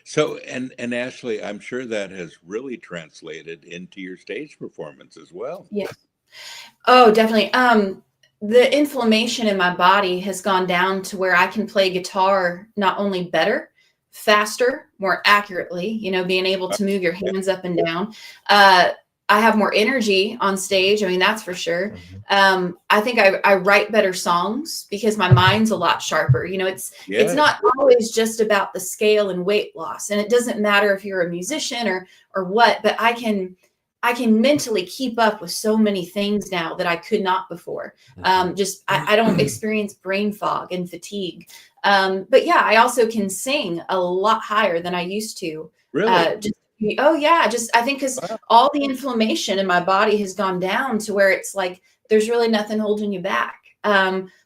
So, and Ashley, I'm sure that has really translated into your stage performance as well. Yeah. Oh, definitely. The inflammation in my body has gone down to where I can play guitar not only better, faster, more accurately, being able to move your hands up and down. I have more energy on stage. I mean, that's for sure. I think I write better songs because my mind's a lot sharper. It's not always just about the scale and weight loss. And it doesn't matter if you're a musician or what, but I can mentally keep up with so many things now that I could not before. I don't experience brain fog and fatigue. But yeah, I also can sing a lot higher than I used to. Really? I think because all the inflammation in my body has gone down to where it's like there's really nothing holding you back.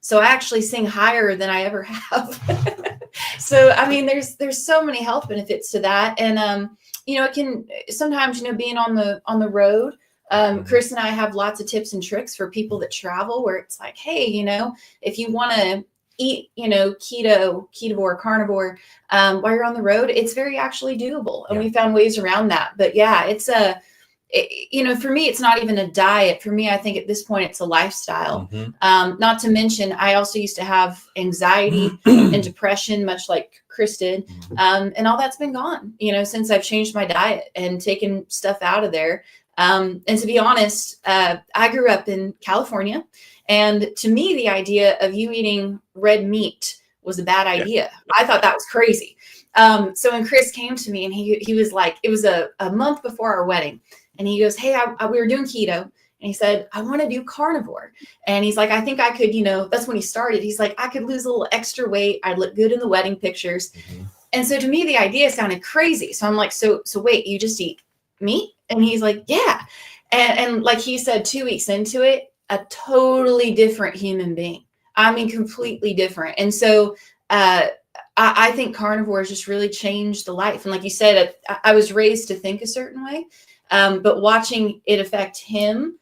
So I actually sing higher than I ever have. So I mean, there's so many health benefits to that, and it can sometimes being on the road. Chris and I have lots of tips and tricks for people that travel, where it's like, hey, if you want to eat, ketovore, carnivore, while you're on the road, it's very actually doable. And we found ways around that. But yeah, it's for me, it's not even a diet. For me, I think at this point, it's a lifestyle. Not to mention, I also used to have anxiety and depression, much like Chris did. And all that's been gone, since I've changed my diet and taken stuff out of there. And to be honest, I grew up in California. And to me, the idea of you eating red meat was a bad idea. I thought that was crazy. So when Chris came to me, and he was like, it was a month before our wedding. And he goes, hey, we were doing keto. And he said, I want to do carnivore. And he's like, I think I could, that's when he started. He's like, I could lose a little extra weight. I'd look good in the wedding pictures. And so to me, the idea sounded crazy. So I'm like, so wait, you just eat meat? And he's like, yeah. And like he said, 2 weeks into it, a totally different human being. I mean, completely different. And so I think carnivore has just really changed the life. And like you said, I was raised to think a certain way, but watching it affect him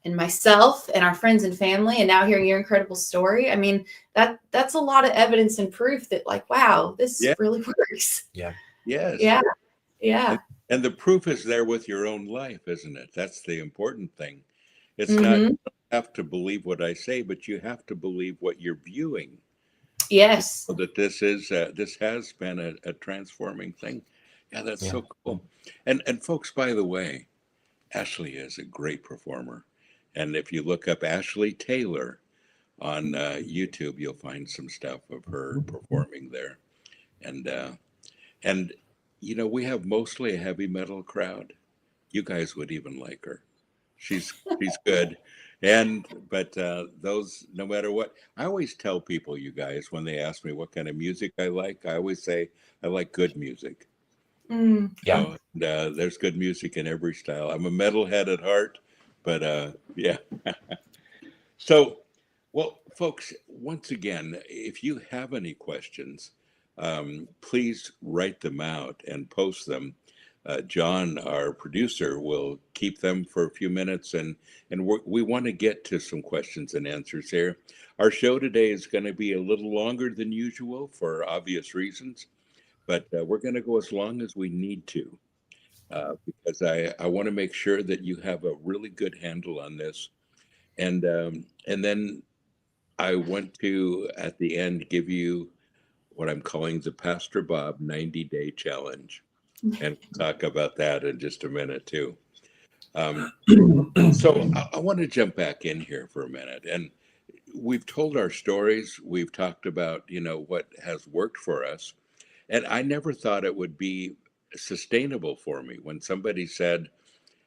and myself and our friends and family, and now hearing your incredible story, I mean, that's a lot of evidence and proof that, like, wow, this really works. Yeah. Yes. Yeah. And the proof is there with your own life, isn't it? That's the important thing. It's Mm-hmm. not, you don't have to believe what I say, but you have to believe what you're viewing. Yes. So that this has been a transforming thing. Yeah, that's Yeah. so cool. And folks, by the way, Ashley is a great performer. And if you look up Ashley Taylor on YouTube, you'll find some stuff of her performing there. And and we have mostly a heavy metal crowd. You guys would even like her. She's good. And but those, no matter what, I always tell people, you guys, when they ask me what kind of music I like, I always say I like good music. Mm. Yeah. And, there's good music in every style. I'm a metalhead at heart, but yeah. So, well, folks, once again, if you have any questions, please write them out and post them. John, our producer, will keep them for a few minutes, and we want to get to some questions and answers here. Our show today is going to be a little longer than usual for obvious reasons, but we're going to go as long as we need to, because I want to make sure that you have a really good handle on this. And then I want to, at the end, give you what I'm calling the Pastor Bob 90-day challenge. And we'll talk about that in just a minute, too. So I want to jump back in here for a minute. And we've told our stories. We've talked about, what has worked for us. And I never thought it would be sustainable for me when somebody said,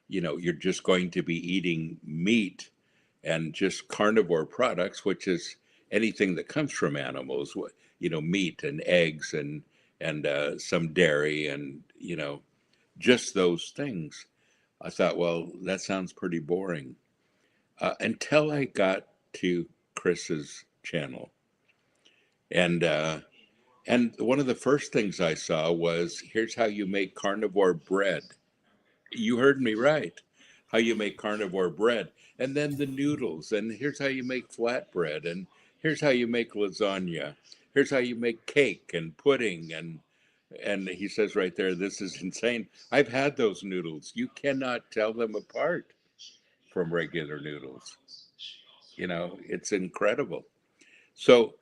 you're just going to be eating meat and just carnivore products, which is anything that comes from animals, meat and eggs and some dairy and just those things. I thought, well, that sounds pretty boring, until I got to Chris's channel, and one of the first things I saw was, here's how you make carnivore bread. You heard me right. How you make carnivore bread. And then the noodles. And here's how you make flatbread. And here's how you make lasagna. Here's how you make cake and pudding. And he says right there, this is insane. I've had those noodles. You cannot tell them apart from regular noodles. It's incredible. So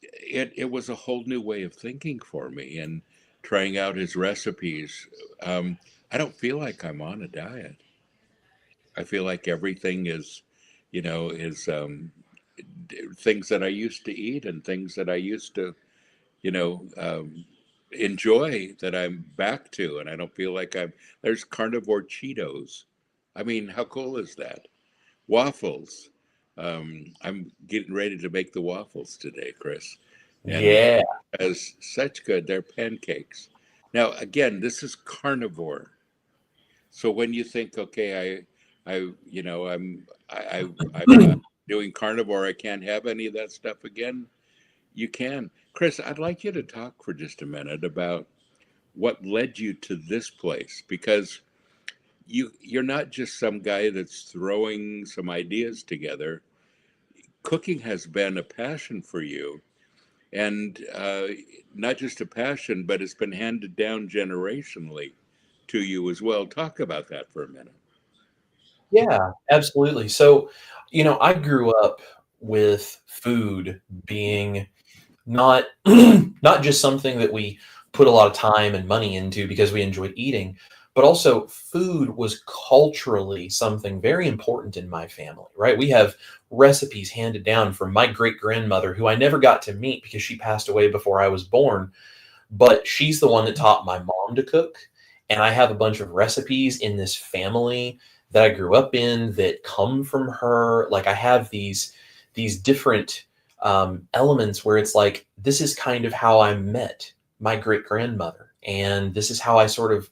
it was a whole new way of thinking for me, and trying out his recipes. I don't feel like I'm on a diet. I feel like everything is things that I used to eat and things that I used to, you know, um, enjoy, that I'm back to, and I don't feel like there's carnivore Cheetos. I mean, how cool is that? Waffles. I'm getting ready to make the waffles today, Chris, and Yeah. as such good, they're pancakes. Now, again, this is carnivore. So when you think, okay, I'm doing carnivore, I can't have any of that stuff again. You can, Chris. I'd like you to talk for just a minute about what led you to this place, because you're not just some guy that's throwing some ideas together. Cooking has been a passion for you, and not just a passion, but it's been handed down generationally to you as well. Talk about that for a minute. Yeah, absolutely. So, I grew up with food being not not just something that we put a lot of time and money into because we enjoyed eating, but also food was culturally something very important in my family, right? We have recipes handed down from my great grandmother, who I never got to meet because she passed away before I was born, but she's the one that taught my mom to cook. And I have a bunch of recipes in this family that I grew up in that come from her. Like, I have these different elements where it's like, this is kind of how I met my great grandmother, and this is how I sort of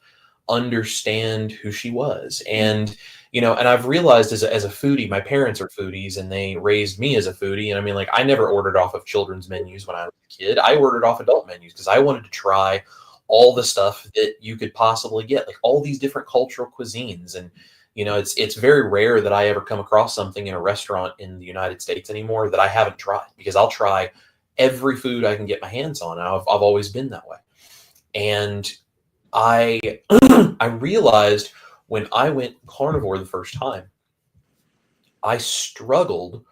understand who she was. And and I've realized as a foodie, my parents are foodies and they raised me as a foodie. And I mean, like, I never ordered off of children's menus when I was a kid. I ordered off adult menus because I wanted to try all the stuff that you could possibly get, like all these different cultural cuisines. And it's very rare that I ever come across something in a restaurant in the United States anymore that I haven't tried, because I'll try every food I can get my hands on. I've always been that way. And I I realized when I went carnivore the first time, I struggled,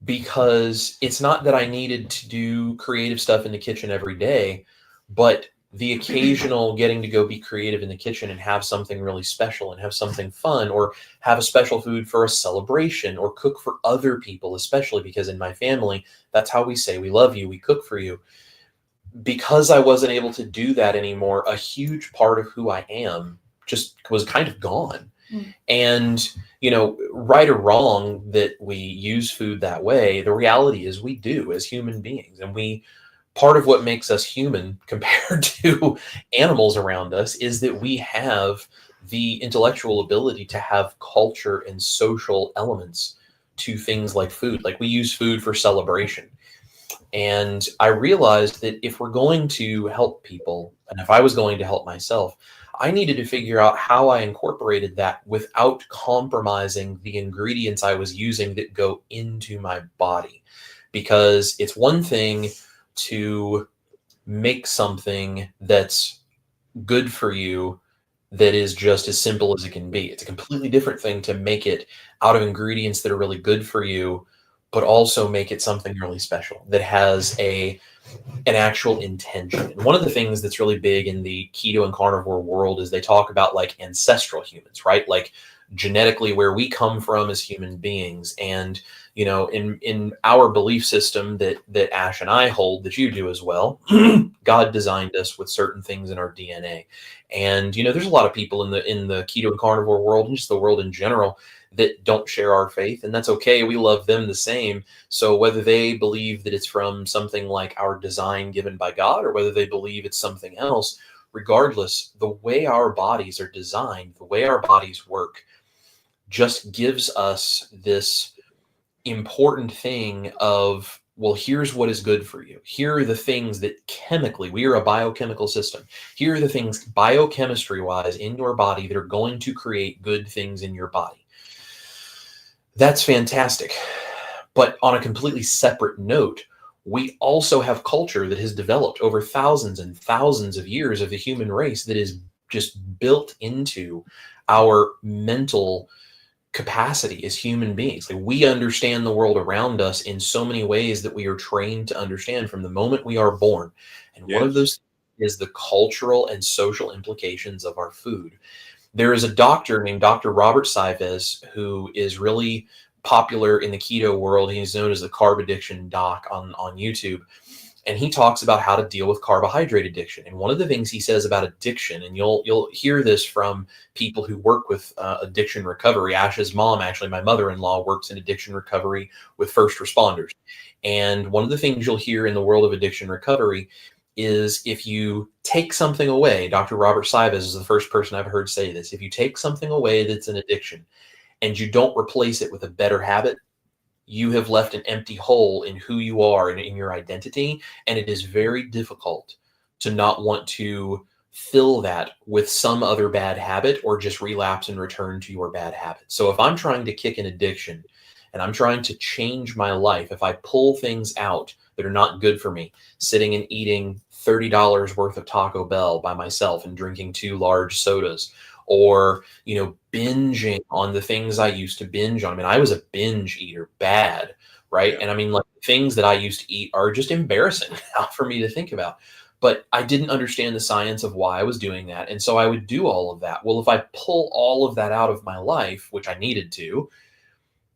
because it's not that I needed to do creative stuff in the kitchen every day, but the occasional getting to go be creative in the kitchen and have something really special and have something fun, or have a special food for a celebration, or cook for other people, especially because in my family, that's how we say we love you, we cook for you. Because I wasn't able to do that anymore, a huge part of who I am just was kind of gone. Mm. And, right or wrong that we use food that way, the reality is we do as human beings. And part of what makes us human compared to animals around us is that we have the intellectual ability to have culture and social elements to things like food. Like we use food for celebration. And I realized that if we're going to help people, and if I was going to help myself, I needed to figure out how I incorporated that without compromising the ingredients I was using that go into my body. Because it's one thing to make something that's good for you that is just as simple as it can be. It's a completely different thing to make it out of ingredients that are really good for you, but also make it something really special that has an actual intention. And one of the things that's really big in the keto and carnivore world is they talk about like ancestral humans, right? Like genetically where we come from as human beings. And, in our belief system that Ash and I hold, that you do as well, God designed us with certain things in our DNA. And, there's a lot of people in the keto and carnivore world and just the world in general that don't share our faith, and that's okay. We love them the same. So whether they believe that it's from something like our design given by God, or whether they believe it's something else, regardless, the way our bodies are designed, the way our bodies work, just gives us this important thing of, well, here's what is good for you. Here are the things that chemically, we are a biochemical system. Here are the things biochemistry wise in your body that are going to create good things in your body. That's fantastic. But on a completely separate note, we also have culture that has developed over thousands and thousands of years of the human race that is just built into our mental capacity as human beings. Like we understand the world around us in so many ways that we are trained to understand from the moment we are born. And one of those is the cultural and social implications of our food. There is a doctor named Dr. Robert Saives who is really popular in the keto world. He's known as the carb addiction doc on YouTube. And he talks about how to deal with carbohydrate addiction. And one of the things he says about addiction, and you'll hear this from people who work with addiction recovery. Ash's mom, actually, my mother-in-law, works in addiction recovery with first responders. And one of the things you'll hear in the world of addiction recovery is if you take something away, Dr. Robert Saives is the first person I've heard say this, if you take something away that's an addiction and you don't replace it with a better habit, you have left an empty hole in who you are and in your identity. And it is very difficult to not want to fill that with some other bad habit or just relapse and return to your bad habit. So if I'm trying to kick an addiction and I'm trying to change my life, if I pull things out that are not good for me, sitting and eating $30 worth of Taco Bell by myself and drinking 2 large sodas, or, binging on the things I used to binge on. I mean, I was a binge eater, bad, right? Yeah. And I mean, like things that I used to eat are just embarrassing now for me to think about. But I didn't understand the science of why I was doing that. And so I would do all of that. Well, if I pull all of that out of my life, which I needed to,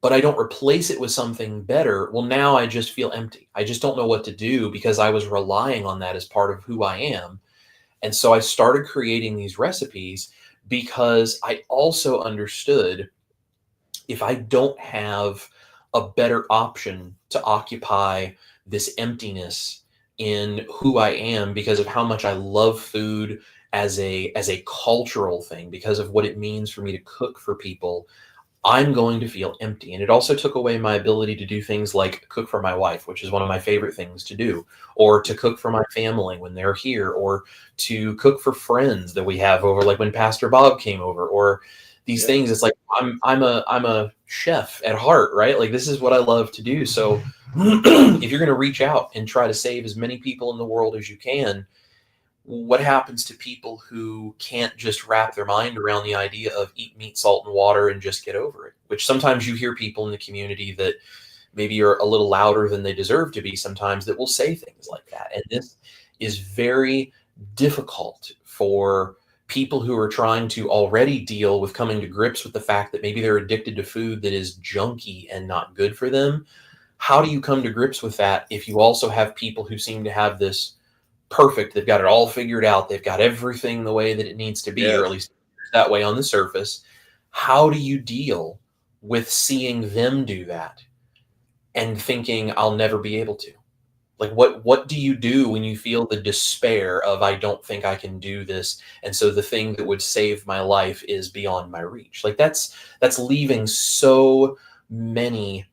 but I don't replace it with something better, well, now I just feel empty. I just don't know what to do because I was relying on that as part of who I am. And so I started creating these recipes because I also understood if I don't have a better option to occupy this emptiness in who I am because of how much I love food as a cultural thing, because of what it means for me to cook for people, I'm going to feel empty. And it also took away my ability to do things like cook for my wife, which is one of my favorite things to do, or to cook for my family when they're here, or to cook for friends that we have over, like when Pastor Bob came over, or these things. It's like, I'm a chef at heart, right? Like this is what I love to do. So if you're going to reach out and try to save as many people in the world as you can, what happens to people who can't just wrap their mind around the idea of eat meat, salt, and water and just get over it? Which sometimes you hear people in the community that maybe are a little louder than they deserve to be sometimes that will say things like that. And this is very difficult for people who are trying to already deal with coming to grips with the fact that maybe they're addicted to food that is junky and not good for them. How do you come to grips with that if you also have people who seem to have this perfect, they've got it all figured out, they've got everything the way that it needs to be, or at Yes. least that way on the surface? How do you deal with seeing them do that and thinking, I'll never be able to? Like, what do you do when you feel the despair of, I don't think I can do this, and so the thing that would save my life is beyond my reach? Like, that's leaving so many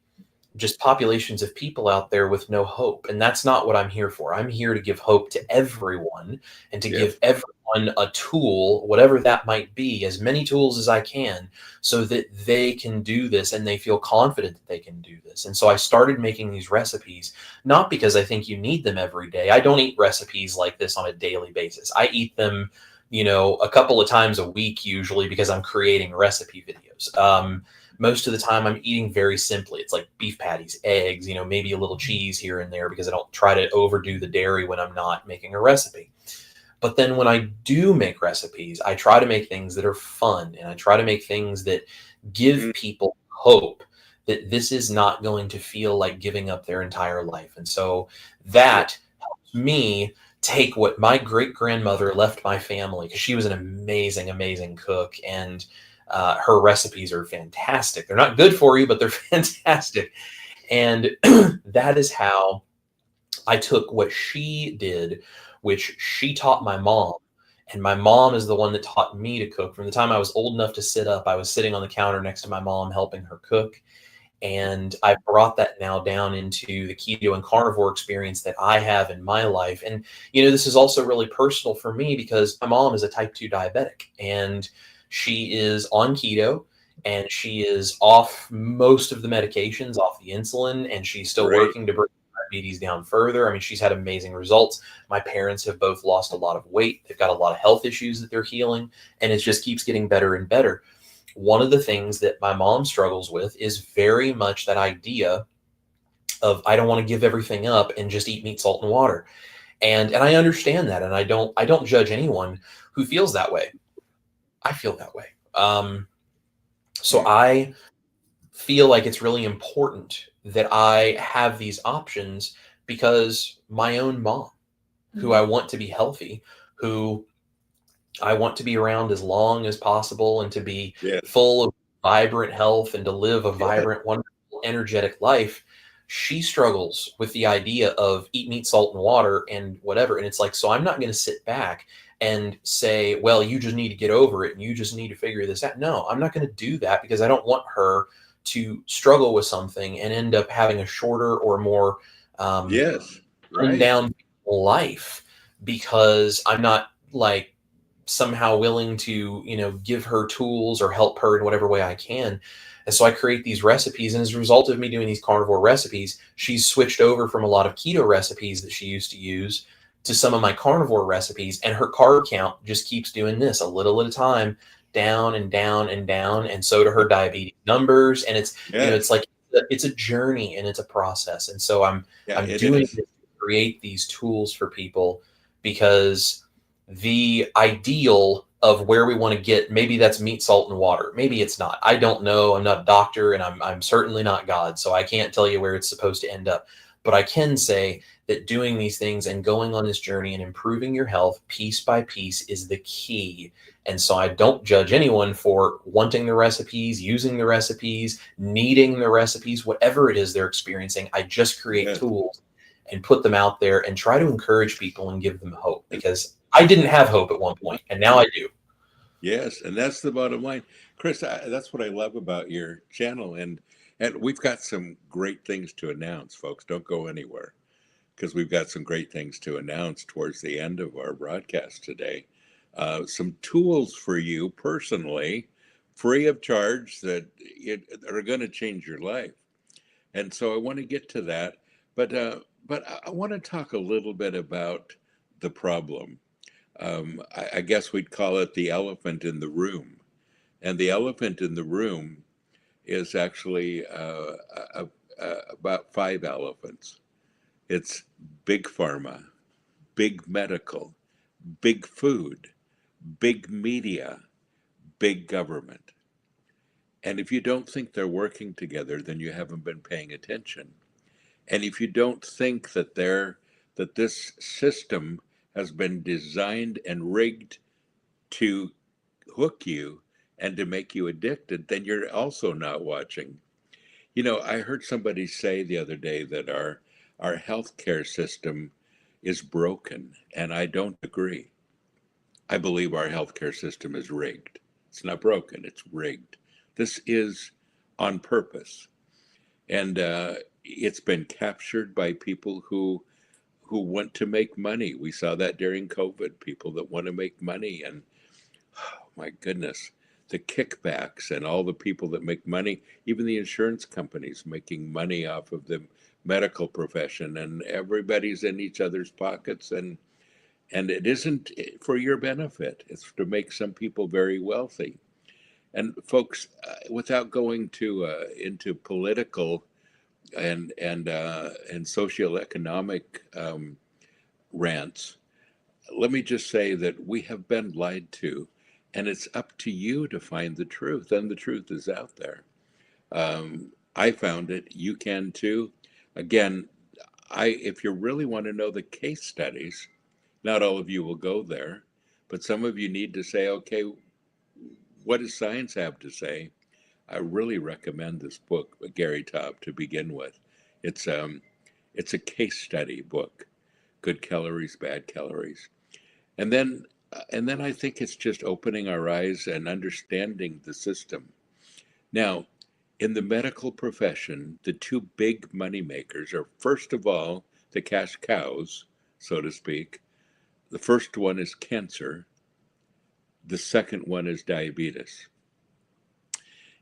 just populations of people out there with no hope. And that's not what I'm here for. I'm here to give hope to everyone and to Yes. give everyone a tool, whatever that might be, as many tools as I can, so that they can do this and they feel confident that they can do this. And so I started making these recipes, not because I think you need them every day. I don't eat recipes like this on a daily basis. I eat them, a couple of times a week, usually, because I'm creating recipe videos. Most of the time I'm eating very simply. It's like beef patties, eggs, maybe a little cheese here and there, because I don't try to overdo the dairy when I'm not making a recipe. But then when I do make recipes, I try to make things that are fun, and I try to make things that give Mm. people hope that this is not going to feel like giving up their entire life. And so Yeah. that helps me take what my great grandmother left my family, because she was an amazing, amazing cook, and her recipes are fantastic. They're not good for you, but they're fantastic. And that is how I took what she did, which she taught my mom. And my mom is the one that taught me to cook. From the time I was old enough to sit up, I was sitting on the counter next to my mom, helping her cook. And I brought that now down into the keto and carnivore experience that I have in my life. And, this is also really personal for me, because my mom is a type 2 diabetic, and she is on keto, and she is off most of the medications, off the insulin, and she's still Great. working to bring diabetes down further. I mean, she's had amazing results. My parents have both lost a lot of weight. They've got a lot of health issues that they're healing, and it just keeps getting better and better. One of the things that my mom struggles with is very much that idea of, I don't want to give everything up and just eat meat, salt, and water. And I understand that, and I don't judge anyone who feels that way. I feel that way. So Mm. I feel like it's really important that I have these options, because my own mom, who I want to be healthy, who I want to be around as long as possible, and to be Yes. full of vibrant health, and to live a Yes. vibrant, wonderful, energetic life. She struggles with the idea of eat meat, salt, and water, and whatever. And it's like, so I'm not going to sit back and say, well, you just need to get over it and you just need to figure this out. No, I'm not going to do that, because I don't want her to struggle with something and end up having a shorter or more Yes. toned Right. down life, because I'm not like somehow willing to, give her tools or help her in whatever way I can. And so I create these recipes. And as a result of me doing these carnivore recipes, she's switched over from a lot of keto recipes that she used to use to some of my carnivore recipes. And her carb count just keeps doing this a little at a time, down and down and down. And so do her diabetes numbers. And it's, Yes. it's like, it's a journey and it's a process. And so Yeah, I'm it doing is. this to create these tools for people, because the ideal of where we want to get, maybe that's meat, salt, and water. Maybe it's not. I don't know. I'm not a doctor, and I'm certainly not God, so I can't tell you where it's supposed to end up. But I can say that doing these things and going on this journey and improving your health piece by piece is the key. And so I don't judge anyone for wanting the recipes, using the recipes, needing the recipes, whatever it is they're experiencing. I just create Yes. tools and put them out there and try to encourage people and give them hope, And because I didn't have hope at one point, and now I do. yes, and that's the bottom line. Chris, that's what I love about your channel. And we've got some great things to announce, folks. Don't go anywhere, because we've got some great things to announce towards the end of our broadcast today. Some tools for you personally, free of charge, that are going to change your life. And so I want to get to that, but I want to talk a little bit about the problem. I guess we'd call it the elephant in the room. And the elephant in the room is actually about five elephants. It's big pharma, big medical, big food, big media, big government. And if you don't think they're working together, then you haven't been paying attention. And if you don't think that this system has been designed and rigged to hook you and to make you addicted, then you're also not watching. You know, I heard somebody say the other day that our healthcare system is broken, and I don't agree. I believe our healthcare system is rigged. It's not broken, it's rigged. This is on purpose. And it's been captured by people who want to make money. We saw that during COVID, people that want to make money. And oh, my goodness, the kickbacks and all the people that make money, even the insurance companies making money off of the medical profession, and everybody's in each other's pockets. And it isn't for your benefit. It's to make some people very wealthy. And folks, without going to into political and socioeconomic rants, let me just say that we have been lied to, and it's up to you to find the truth. And the truth is out there. I found it. You can too. Again, if you really want to know the case studies, not all of you will go there, but some of you need to say, okay, what does science have to say? I really recommend this book by Gary Taub to begin with. It's it's a case study book, good calories, bad calories, and then I think it's just opening our eyes and understanding the system. Now, in the medical profession, the two big money makers are, first of all, the cash cows, so to speak. The first one is cancer. The second one is diabetes.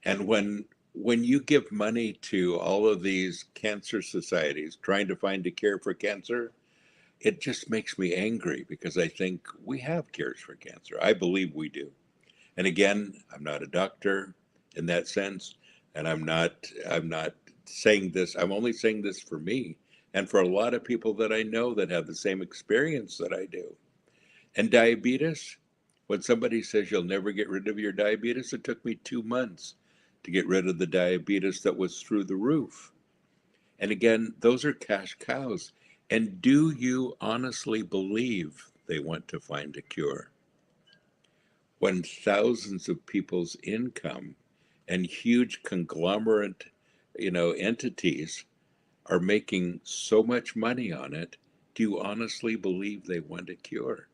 And when you give money to all of these cancer societies trying to find a cure for cancer, it just makes me angry because I think we have cures for cancer. I believe we do. And again, I'm not a doctor in that sense, and I'm not saying this. I'm only saying this for me and for a lot of people that I know that have the same experience that I do. And diabetes, when somebody says you'll never get rid of your diabetes, it took me 2 months to get rid of the diabetes that was through the roof. And again, those are cash cows. And do you honestly believe they want to find a cure? When thousands of people's income and huge conglomerate, entities are making so much money on it, do you honestly believe they want a cure?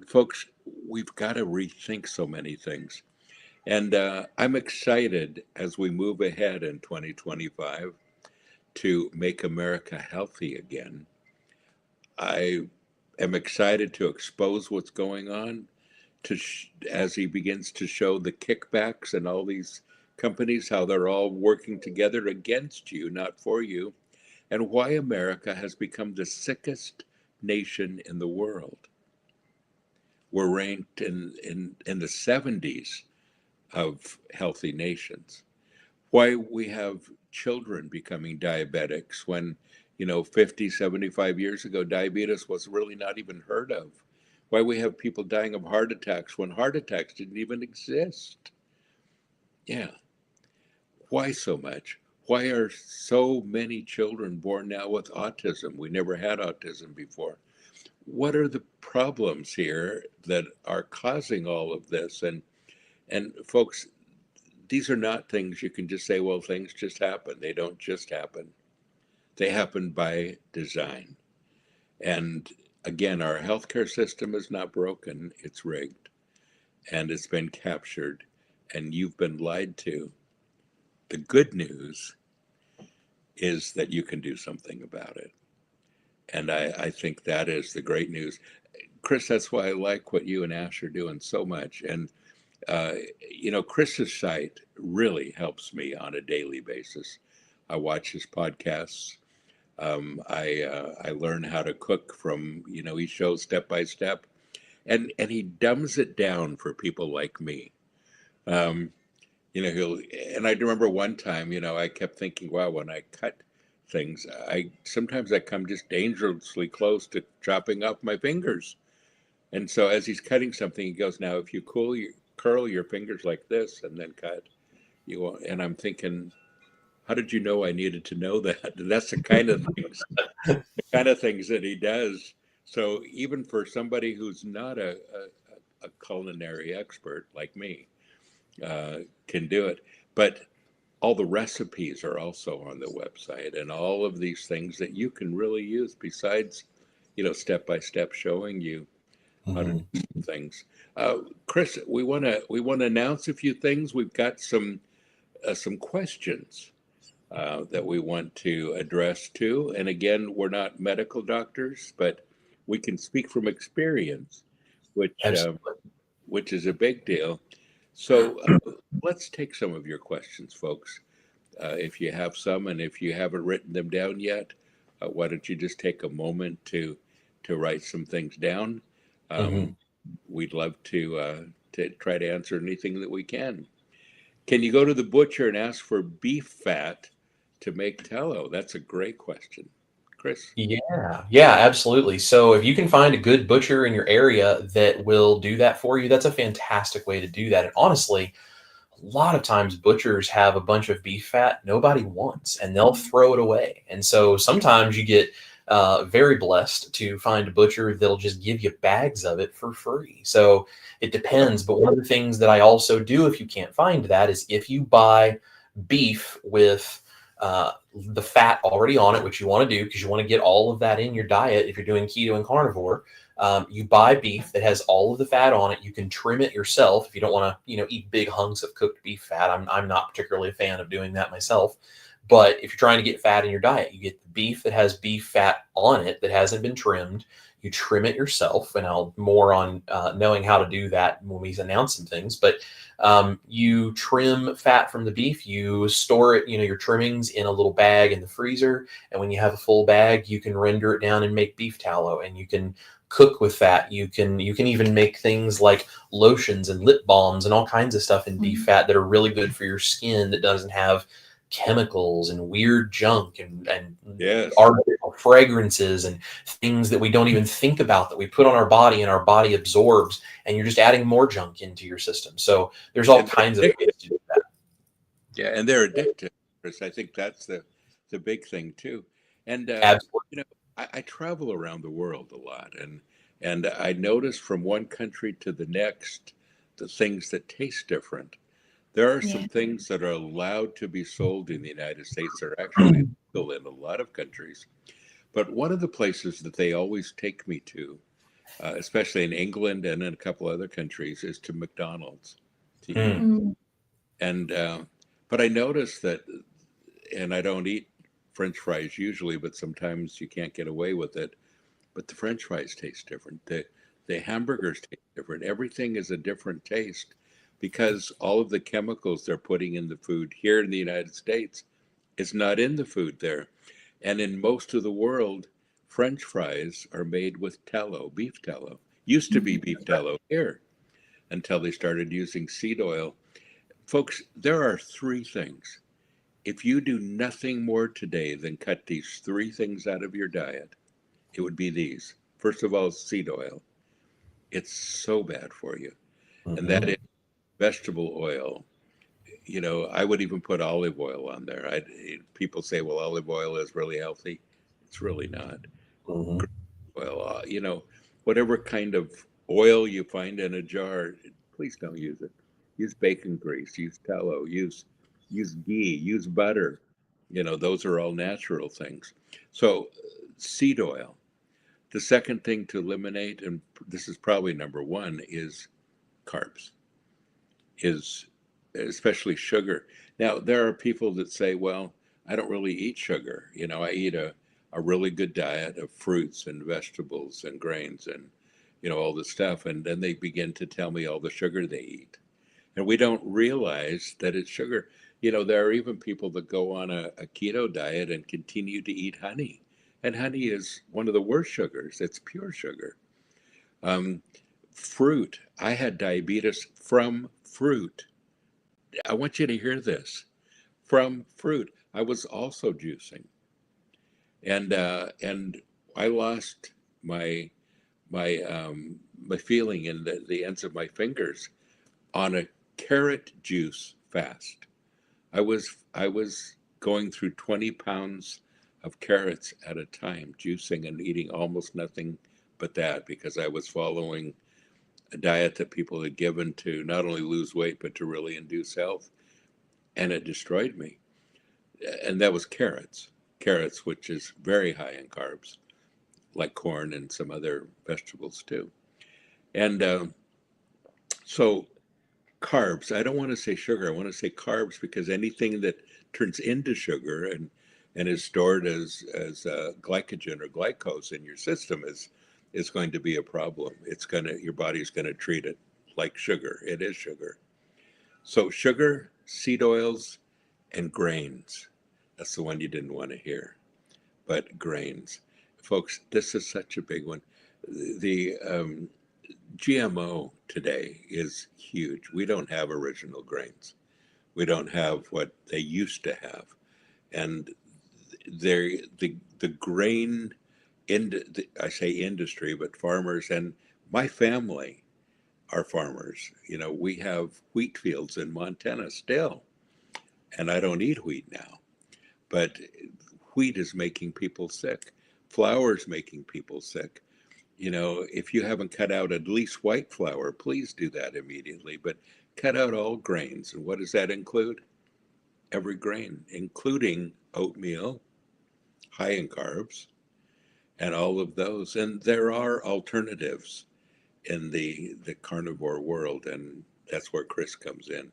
Folks, we've got to rethink so many things. And I'm excited as we move ahead in 2025 to make America healthy again. I am excited to expose what's going on as he begins to show the kickbacks and all these companies, how they're all working together against you, not for you, and why America has become the sickest nation in the world. We're ranked in the 70s of healthy nations. Why we have children becoming diabetics when, 50, 75 years ago, diabetes was really not even heard of. Why we have people dying of heart attacks when heart attacks didn't even exist. Yeah. Why so much? Why are so many children born now with autism? We never had autism before. What are the problems here that are causing all of this? And folks, these are not things you can just say, well, things just happen. They don't just happen. They happen by design. And again, our healthcare system is not broken, it's rigged, and it's been captured, and you've been lied to. The good news is that you can do something about it. And I think that is the great news. Chris, that's why I like what you and Ash are doing so much. And Chris's site really helps me on a daily basis. I watch his podcasts. I learn how to cook from, he shows step by step, and he dumbs it down for people like me. Um, and I remember one time, I kept thinking, wow, when I cut things, sometimes I come just dangerously close to chopping off my fingers. And so as he's cutting something, he goes, now, if you curl your fingers like this and then cut, you won't. And I'm thinking, how did you know I needed to know that? That's the kind of things that he does. So even for somebody who's not a culinary expert like me, can do it. But all the recipes are also on the website, and all of these things that you can really use besides, step by step showing you how to Hmm. do some things. Chris, we want to announce a few things. We've got some questions that we want to address too. And again, we're not medical doctors, but we can speak from experience, which um, Absolutely. which is a big deal. So let's take some of your questions, folks. If you have some, and if you haven't written them down yet, why don't you just take a moment to write some things down? Hmm. Um, we'd love to try to answer anything that we can. Can you go to the butcher and ask for beef fat to make tallow? That's a great question, Chris. Yeah, yeah, absolutely. So if you can find a good butcher in your area that will do that for you, that's a fantastic way to do that. And honestly, a lot of times butchers have a bunch of beef fat nobody wants and they'll throw it away. And so sometimes you get very blessed to find a butcher that'll just give you bags of it for free. So it depends. But one of the things that I also do if you can't find that is if you buy beef with the fat already on it, which you want to do because you want to get all of that in your diet if you're doing keto and carnivore. You buy beef that has all of the fat on it. You can trim it yourself if you don't want to, eat big hunks of cooked beef fat. I'm not particularly a fan of doing that myself. But if you're trying to get fat in your diet, you get the beef that has beef fat on it that hasn't been trimmed. You trim it yourself, and I'll more on knowing how to do that when we announce some things. But you trim fat from the beef. You store it, your trimmings in a little bag in the freezer, and when you have a full bag, you can render it down and make beef tallow, and you can cook with that. You can even make things like lotions and lip balms and all kinds of stuff in beef Mhm. fat that are really good for your skin that doesn't have chemicals and weird junk and Yes. artificial fragrances and things that we don't even think about that we put on our body and our body absorbs, and you're just adding more junk into your system. So there's all And they're kinds of ways addictive. to do that. Yeah, and they're addictive, Chris. I think that's the big thing too. And Absolutely. you know, I travel around the world a lot, and I notice from one country to the next the things that taste different. There are some Yeah. things that are allowed to be sold in the United States that are actually legal in a lot of countries. But one of the places that they always take me to, especially in England and in a couple other countries, is to McDonald's to eat. Mm, Mm. And but I noticed that, and I don't eat French fries usually, but sometimes you can't get away with it. But the French fries taste different. The hamburgers taste different. Everything is a different taste because all of the chemicals they're putting in the food here in the United States is not in the food there. And in most of the world, French fries are made with tallow, beef tallow. Used to be Mhm. beef tallow here until they started using seed oil. Folks, there are three things. If you do nothing more today than cut these three things out of your diet, it would be these. First of all, seed oil. It's so bad for you. And that mhm, is vegetable oil. I would even put olive oil on there. People say, well, olive oil is really healthy. It's really not. mhm, Well, whatever kind of oil you find in a jar, please don't use it. Use bacon grease, use tallow, use ghee, use butter. Those are all natural things. So, seed oil. The second thing to eliminate, and this is probably number one, is carbs, is especially sugar. Now, there are people that say, well, I don't really eat sugar. I eat a really good diet of fruits and vegetables and grains and, all this stuff. And then they begin to tell me all the sugar they eat. And we don't realize that it's sugar. There are even people that go on a keto diet and continue to eat honey. And honey is one of the worst sugars. It's pure sugar. Um, Fruit. I had diabetes from fruit. I want you to hear this. From fruit. I was also juicing. And I lost my my feeling in the ends of my fingers on a carrot juice fast. I was going through 20 pounds of carrots at a time, juicing and eating almost nothing but that, because I was following a diet that people had given to not only lose weight but to really induce health, and it destroyed me. And that was carrots, which is very high in carbs, like corn and some other vegetables too. And so carbs, I don't want to say sugar, I want to say carbs, because anything that turns into sugar and is stored as glycogen or glycose in your system is going to be a problem. Your body's going to treat it like sugar. It is sugar. So sugar, seed oils, and grains. That's the one you didn't want to hear, but grains. Folks, this is such a big one. The GMO today is huge. We don't have original grains. We don't have what they used to have. And the grain, I say industry, but farmers, and my family are farmers. We have wheat fields in Montana still, and I don't eat wheat now. But wheat is making people sick. Flour is making people sick. If you haven't cut out at least white flour, please do that immediately. But cut out all grains. And what does that include? Every grain, including oatmeal, high in carbs, and all of those. And there are alternatives in the carnivore world, and that's where Chris comes in.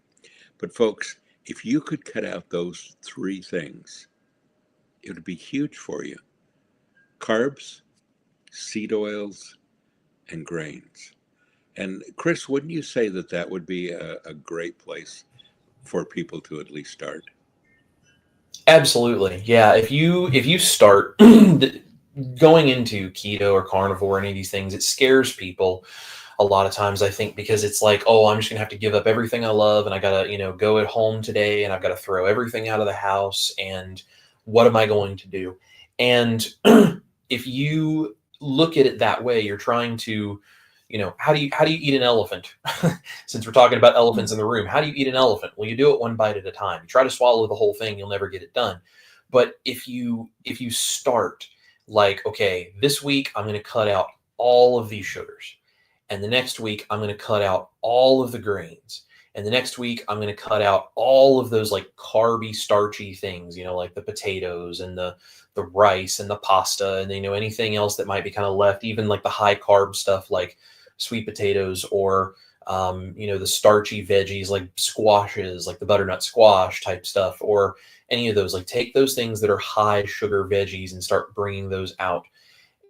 But folks, if you could cut out those three things, it would be huge for you. Carbs, seed oils, and grains. And Chris, wouldn't you say that would be a great place for people to at least start? Absolutely. Yeah. If you start going into keto or carnivore, any of these things, it scares people a lot of times, I think, because it's like, oh, I'm just gonna have to give up everything I love, and I gotta, go at home today, and I've got to throw everything out of the house, and what am I going to do? And if you look at it that way, you're trying to, how do you eat an elephant? Since we're talking about elephants in the room, how do you eat an elephant? Well, you do it one bite at a time. You try to swallow the whole thing, you'll never get it done. But if you start like, okay, this week I'm going to cut out all of these sugars, and the next week I'm going to cut out all of the grains, and the next week I'm going to cut out all of those like carby, starchy things, like the potatoes and the rice and the pasta, and anything else that might be kind of left, even like the high carb stuff like sweet potatoes, or the starchy veggies like squashes, like the butternut squash type stuff, or any of those. Like, take those things that are high sugar veggies and start bringing those out.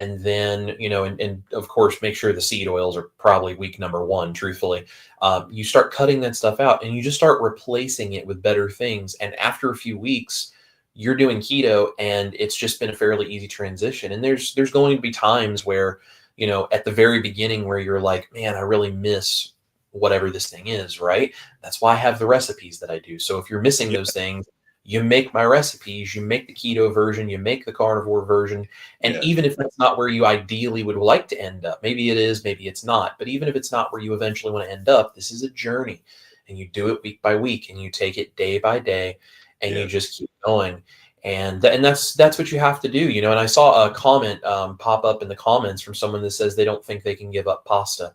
And then, and of course, make sure the seed oils are probably week number one, truthfully. You start cutting that stuff out, and you just start replacing it with better things. And after a few weeks, you're doing keto, and it's just been a fairly easy transition. And there's going to be times where, at the very beginning, where you're like, man, I really miss whatever this thing is, right? That's why I have the recipes that I do. So if you're missing those things, you make my recipes, you make the keto version, you make the carnivore version. And even if that's not where you ideally would like to end up, maybe it is, maybe it's not, but even if it's not where you eventually want to end up, this is a journey, and you do it week by week, and you take it day by day, and you just keep going. And that's what you have to do, And I saw a comment pop up in the comments from someone that says they don't think they can give up pasta.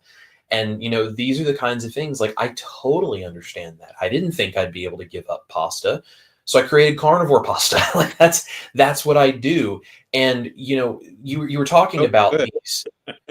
And, these are the kinds of things, like, I totally understand that. I didn't think I'd be able to give up pasta, so I created carnivore pasta. Like, that's what I do. And, you were talking about these.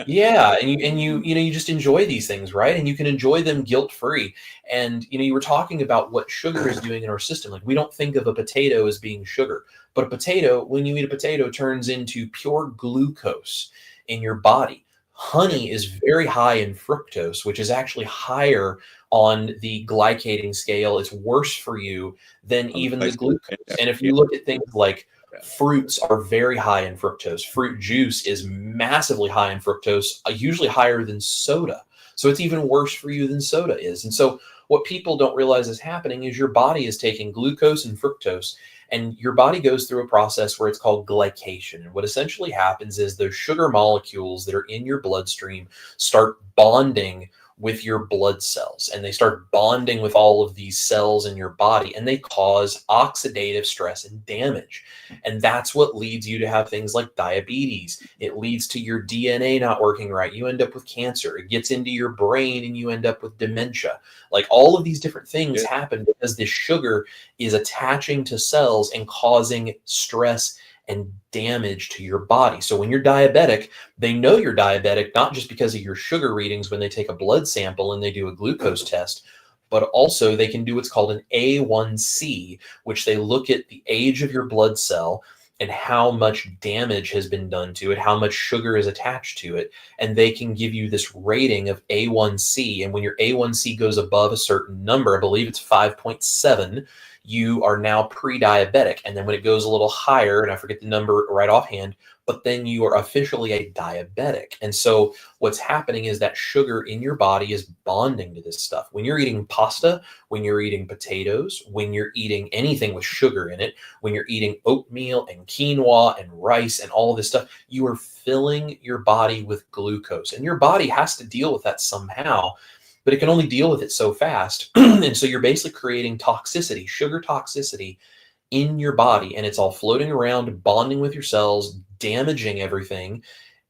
Yeah. And you just enjoy these things, right? And you can enjoy them guilt-free. And, you were talking about what sugar is doing in our system. Like, we don't think of a potato as being sugar, but a potato, when you eat a potato, turns into pure glucose in your body. Honey is very high in fructose, which is actually higher on the glycating scale. It's worse for you than even the glucose. And if you look at things like fruits are very high in fructose. Fruit juice is massively high in fructose, usually higher than soda. So it's even worse for you than soda is. And so what people don't realize is happening is your body is taking glucose and fructose, And your body goes through a process where it's called glycation. And what essentially happens is those sugar molecules that are in your bloodstream start bonding with your blood cells, and they start bonding with all of these cells in your body, and they cause oxidative stress and damage. And that's what leads you to have things like diabetes. It leads to your DNA not working right. You end up with cancer. It gets into your brain and you end up with dementia. Like, all of these different things happen because this sugar is attaching to cells and causing stress and damage to your body. So when you're diabetic, they know you're diabetic not just because of your sugar readings when they take a blood sample and they do a glucose test, but also they can do what's called an A1C, which they look at the age of your blood cell and how much damage has been done to it, how much sugar is attached to it, and they can give you this rating of A1C. And when your A1C goes above a certain number, I believe it's 5.7, you are now pre-diabetic. And then when it goes a little higher, and I forget the number right offhand, but then you are officially a diabetic. And so what's happening is that sugar in your body is bonding to this stuff. When you're eating pasta, when you're eating potatoes, when you're eating anything with sugar in it, when you're eating oatmeal and quinoa and rice and all of this stuff, you are filling your body with glucose. And your body has to deal with that somehow, but it can only deal with it so fast. And so you're basically creating toxicity, sugar toxicity in your body, and it's all floating around, bonding with your cells, damaging everything.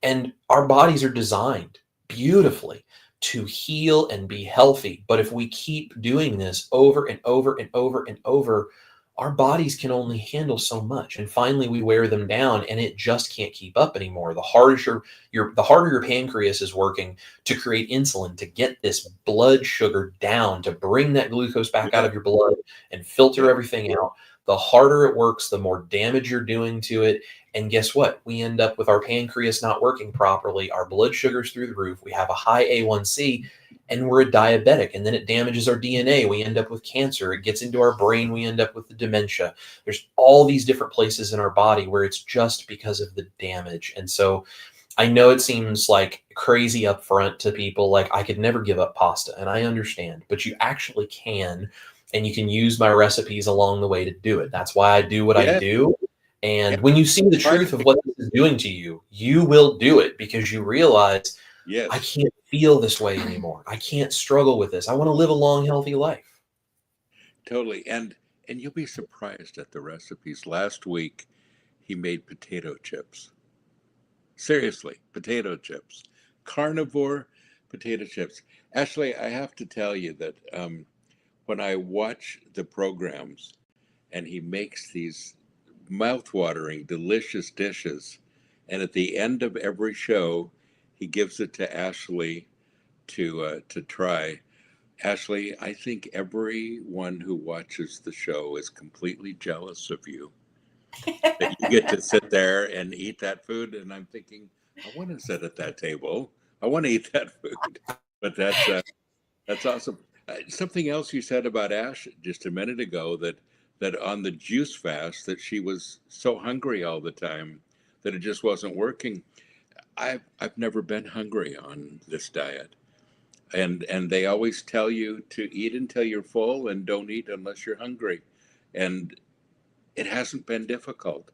And our bodies are designed beautifully to heal and be healthy. But if we keep doing this over and over and over and over, our bodies can only handle so much. And finally we wear them down and it just can't keep up anymore. The harder your pancreas is working to create insulin, to get this blood sugar down, to bring that glucose back out of your blood and filter everything out, the harder it works, the more damage you're doing to it. And guess what? We end up with our pancreas not working properly. Our blood sugar's through the roof. We have a high A1C and we're a diabetic, and then it damages our DNA. We end up with cancer. It gets into our brain. We end up with the dementia. There's all these different places in our body where it's just because of the damage. And so I know it seems like crazy up front to people, like I could never give up pasta, and I understand, but you actually can, and you can use my recipes along the way to do it. That's why I do what I do. And when you see the truth of what this is doing to you, you will do it because you realize, I can't feel this way anymore. I can't struggle with this. I want to live a long, healthy life. Totally. And you'll be surprised at the recipes. Last week, he made potato chips. Seriously, potato chips. Carnivore potato chips. Ashley, I have to tell you that when I watch the programs and he makes these mouth-watering, delicious dishes, and at the end of every show, he gives it to Ashley to try. Ashley, I think everyone who watches the show is completely jealous of you that you get to sit there and eat that food. And I'm thinking, I want to sit at that table. I want to eat that food. But that's awesome. Something else you said about Ash just a minute ago, that on the juice fast, that she was so hungry all the time that it just wasn't working. I've never been hungry on this diet. And they always tell you to eat until you're full and don't eat unless you're hungry. And it hasn't been difficult.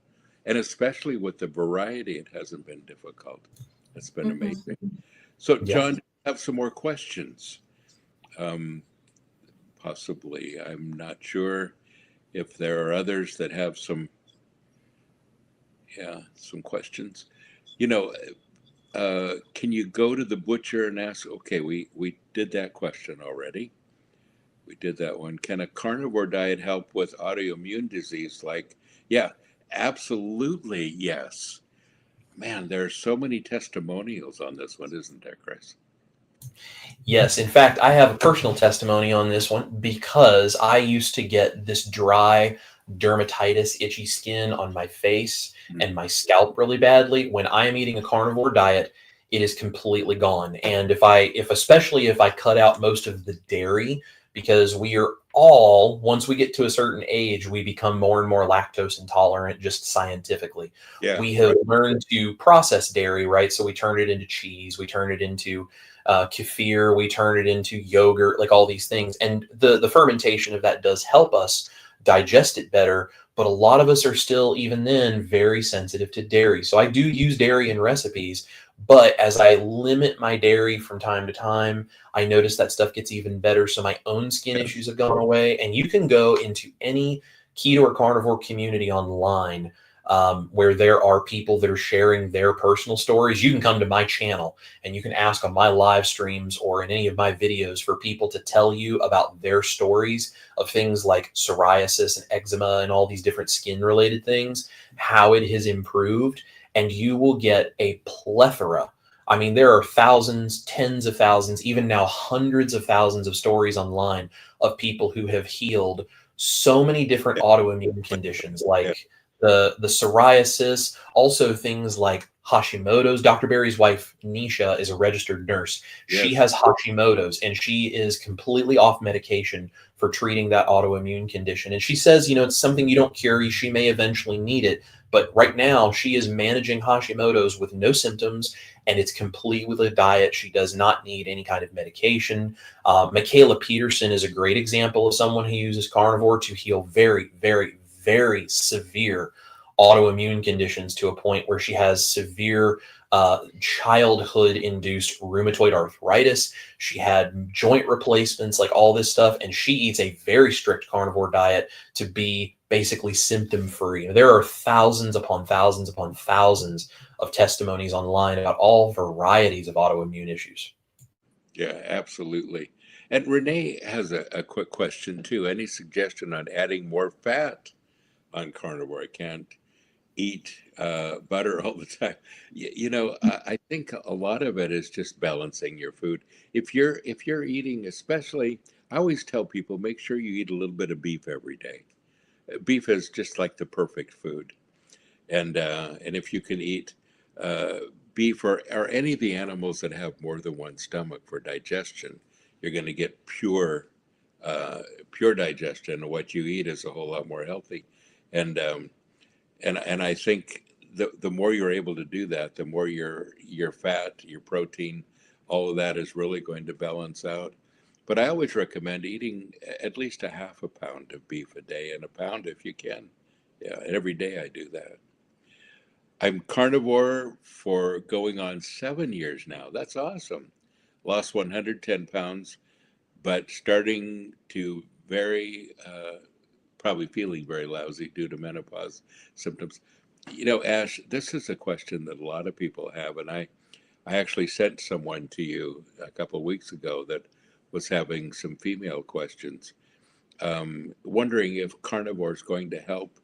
And especially with the variety, it hasn't been difficult. It's been amazing. So, John, I have some more questions. Possibly. I'm not sure if there are others that have some questions. You know, can you go to the butcher and ask, okay, we did that question already. We did that one. Can a carnivore diet help with autoimmune disease? Yeah, absolutely, yes. Man, there are so many testimonials on this one, isn't there, Chris? Yes. In fact, I have a personal testimony on this one because I used to get this dry dermatitis, itchy skin on my face and my scalp really badly. When I am eating a carnivore diet, it is completely gone. And especially if I cut out most of the dairy, because we are all, once we get to a certain age, we become more and more lactose intolerant, just scientifically. We have learned to process dairy, right? So we turn it into cheese, we turn it into kefir, we turn it into yogurt, like all these things. And the fermentation of that does help us digest it better. but a lot of us are still, even then, very sensitive to dairy. So I do use dairy in recipes, but as I limit my dairy from time to time, I notice that stuff gets even better. So my own skin issues have gone away. And you can go into any keto or carnivore community online, where there are people that are sharing their personal stories. You can come to my channel and you can ask on my live streams or in any of my videos for people to tell you about their stories of things like psoriasis and eczema and all these different skin related things, how it has improved. And you will get a plethora. I mean, there are thousands, tens of thousands, even now hundreds of thousands of stories online of people who have healed so many different autoimmune conditions, like the psoriasis, also things like Hashimoto's. Dr. Berry's wife, Nisha, is a registered nurse. She has Hashimoto's, and she is completely off medication for treating that autoimmune condition. And she says, it's something you don't cure. She may eventually need it. But right now, she is managing Hashimoto's with no symptoms, and it's complete with a diet. She does not need any kind of medication. Michaela Peterson is a great example of someone who uses carnivore to heal very, very, very severe autoimmune conditions, to a point where she has severe childhood-induced rheumatoid arthritis. She had joint replacements, like all this stuff, and she eats a very strict carnivore diet to be basically symptom-free. There are thousands upon thousands upon thousands of testimonies online about all varieties of autoimmune issues. Yeah, absolutely. And Renee has a quick question too. Any suggestion on adding more fat on carnivore? I can't eat butter all the time. I think a lot of it is just balancing your food. If you're eating, especially, I always tell people, make sure you eat a little bit of beef every day. Beef is just like the perfect food, and if you can eat beef or any of the animals that have more than one stomach for digestion, you're going to get pure digestion. And what you eat is a whole lot more healthy, and I think the more you're able to do that, the more your fat, your protein, all of that is really going to balance out. But I always recommend eating at least a half a pound of beef a day, and a pound if you can. Yeah, every day I do that. I'm carnivore for going on 7 years now. That's awesome. Lost 110 pounds, but starting to probably feeling very lousy due to menopause symptoms. Ash, this is a question that a lot of people have, and I actually sent someone to you a couple of weeks ago that was having some female questions, wondering if carnivore is going to help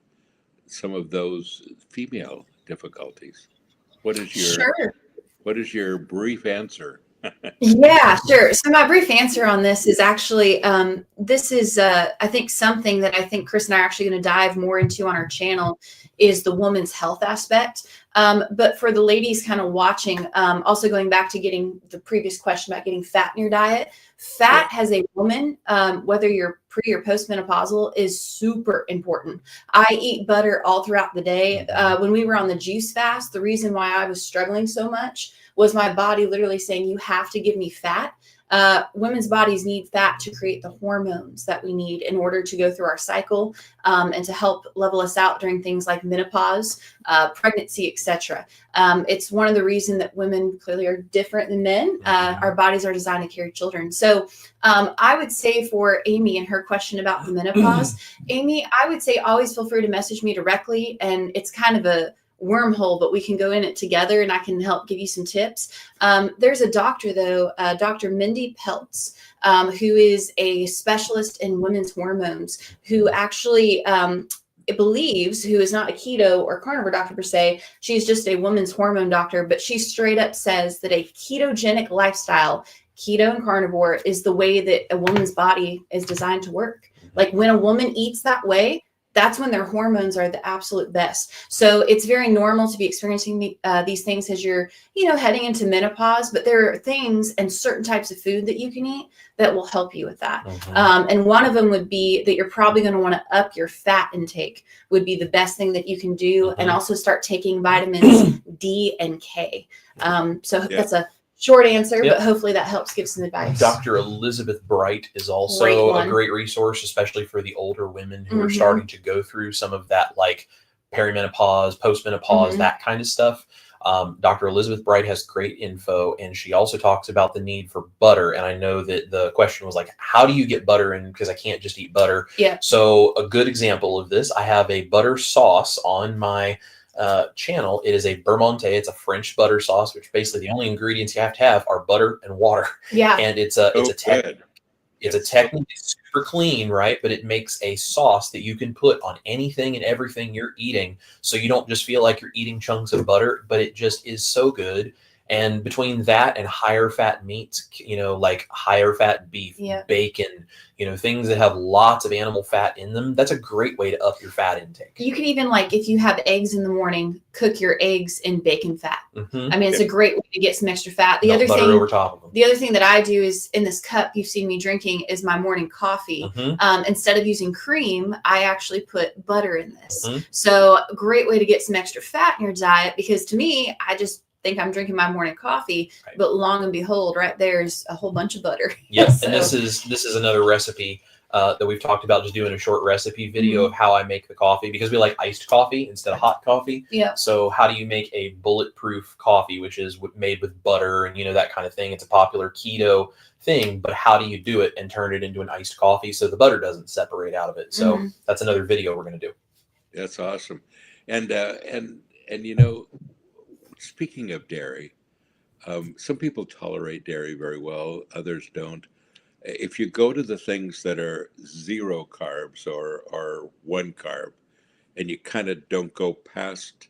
some of those female difficulties. What is your brief answer? Yeah, sure. So my brief answer on this is actually, this is, I think, something that I think Chris and I are actually going to dive more into on our channel, is the woman's health aspect. But for the ladies kind of watching, also going back to getting the previous question about getting fat in your diet, fat as a woman, whether you're pre or postmenopausal, is super important. I eat butter all throughout the day. When we were on the juice fast, the reason why I was struggling so much was my body literally saying, you have to give me fat. Women's bodies need fat to create the hormones that we need in order to go through our cycle, and to help level us out during things like menopause, pregnancy, etc. It's one of the reasons that women clearly are different than men. Our bodies are designed to carry children. So I would say for Amy and her question about the menopause, Amy, I would say always feel free to message me directly. And it's kind of a wormhole, but we can go in it together and I can help give you some tips. There's a doctor though, Dr. Mindy Peltz, who is a specialist in women's hormones, who actually believes, who is not a keto or carnivore doctor per se, she's just a women's hormone doctor, but she straight up says that a ketogenic lifestyle, keto and carnivore, is the way that a woman's body is designed to work. Like when a woman eats that way, that's when their hormones are the absolute best. So it's very normal to be experiencing these things as you're, heading into menopause, but there are things and certain types of food that you can eat that will help you with that. And one of them would be that you're probably going to want to up your fat intake, would be the best thing that you can do. And also start taking vitamins D and K. That's a Short answer, Yep. but hopefully that helps give some advice. Dr. Elizabeth Bright is also a great resource, especially for the older women who are starting to go through some of that, like perimenopause, postmenopause, that kind of stuff. Dr. Elizabeth Bright has great info, and she also talks about the need for butter. And I know that the question was like, how do you get butter in? Because I can't just eat butter. Yeah. So a good example of this, I have a butter sauce on my channel. It is a Bermonte. It's a French butter sauce, which basically the only ingredients you have to have are butter and water. Yeah. And it's a technically super clean, right? But it makes a sauce that you can put on anything and everything you're eating. So you don't just feel like you're eating chunks of butter, but it just is so good. And between that and higher fat meats, like higher fat beef, bacon, things that have lots of animal fat in them, that's a great way to up your fat intake. You can even, like, if you have eggs in the morning, cook your eggs in bacon fat. I mean, it's a great way to get some extra fat. The other thing over top of them. The other thing that I do is, in this cup you've seen me drinking, is my morning coffee. Instead of using cream, I actually put butter in this. So a great way to get some extra fat in your diet, because to me, I just think I'm drinking my morning coffee, but long and behold, right there's a whole bunch of butter. Yep. So. And this is another recipe that we've talked about, just doing a short recipe video of how I make the coffee, because we like iced coffee instead of hot coffee. Yeah. So how do you make a bulletproof coffee, which is made with butter and that kind of thing? It's a popular keto thing, but how do you do it and turn it into an iced coffee so the butter doesn't separate out of it? So that's another video we're going to do. That's awesome. And speaking of dairy, some people tolerate dairy very well, others don't. If you go to the things that are 0 carbs or 1 carb, and you kind of don't go past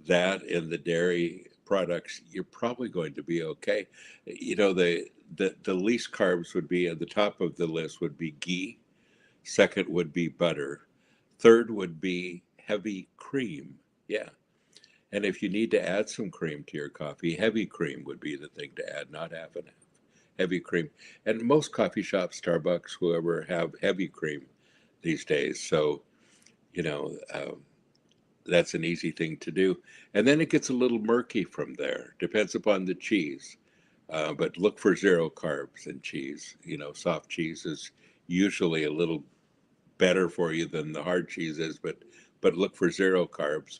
that in the dairy products, you're probably going to be okay. The least carbs would be at the top of the list would be ghee. Second would be butter. Third would be heavy cream. Yeah. And if you need to add some cream to your coffee, heavy cream would be the thing to add, not half and half. Heavy cream. And most coffee shops, Starbucks, whoever, have heavy cream these days. So, that's an easy thing to do. And then it gets a little murky from there. Depends upon the cheese. But look for 0 carbs in cheese. Soft cheese is usually a little better for you than the hard cheese is, but look for 0 carbs.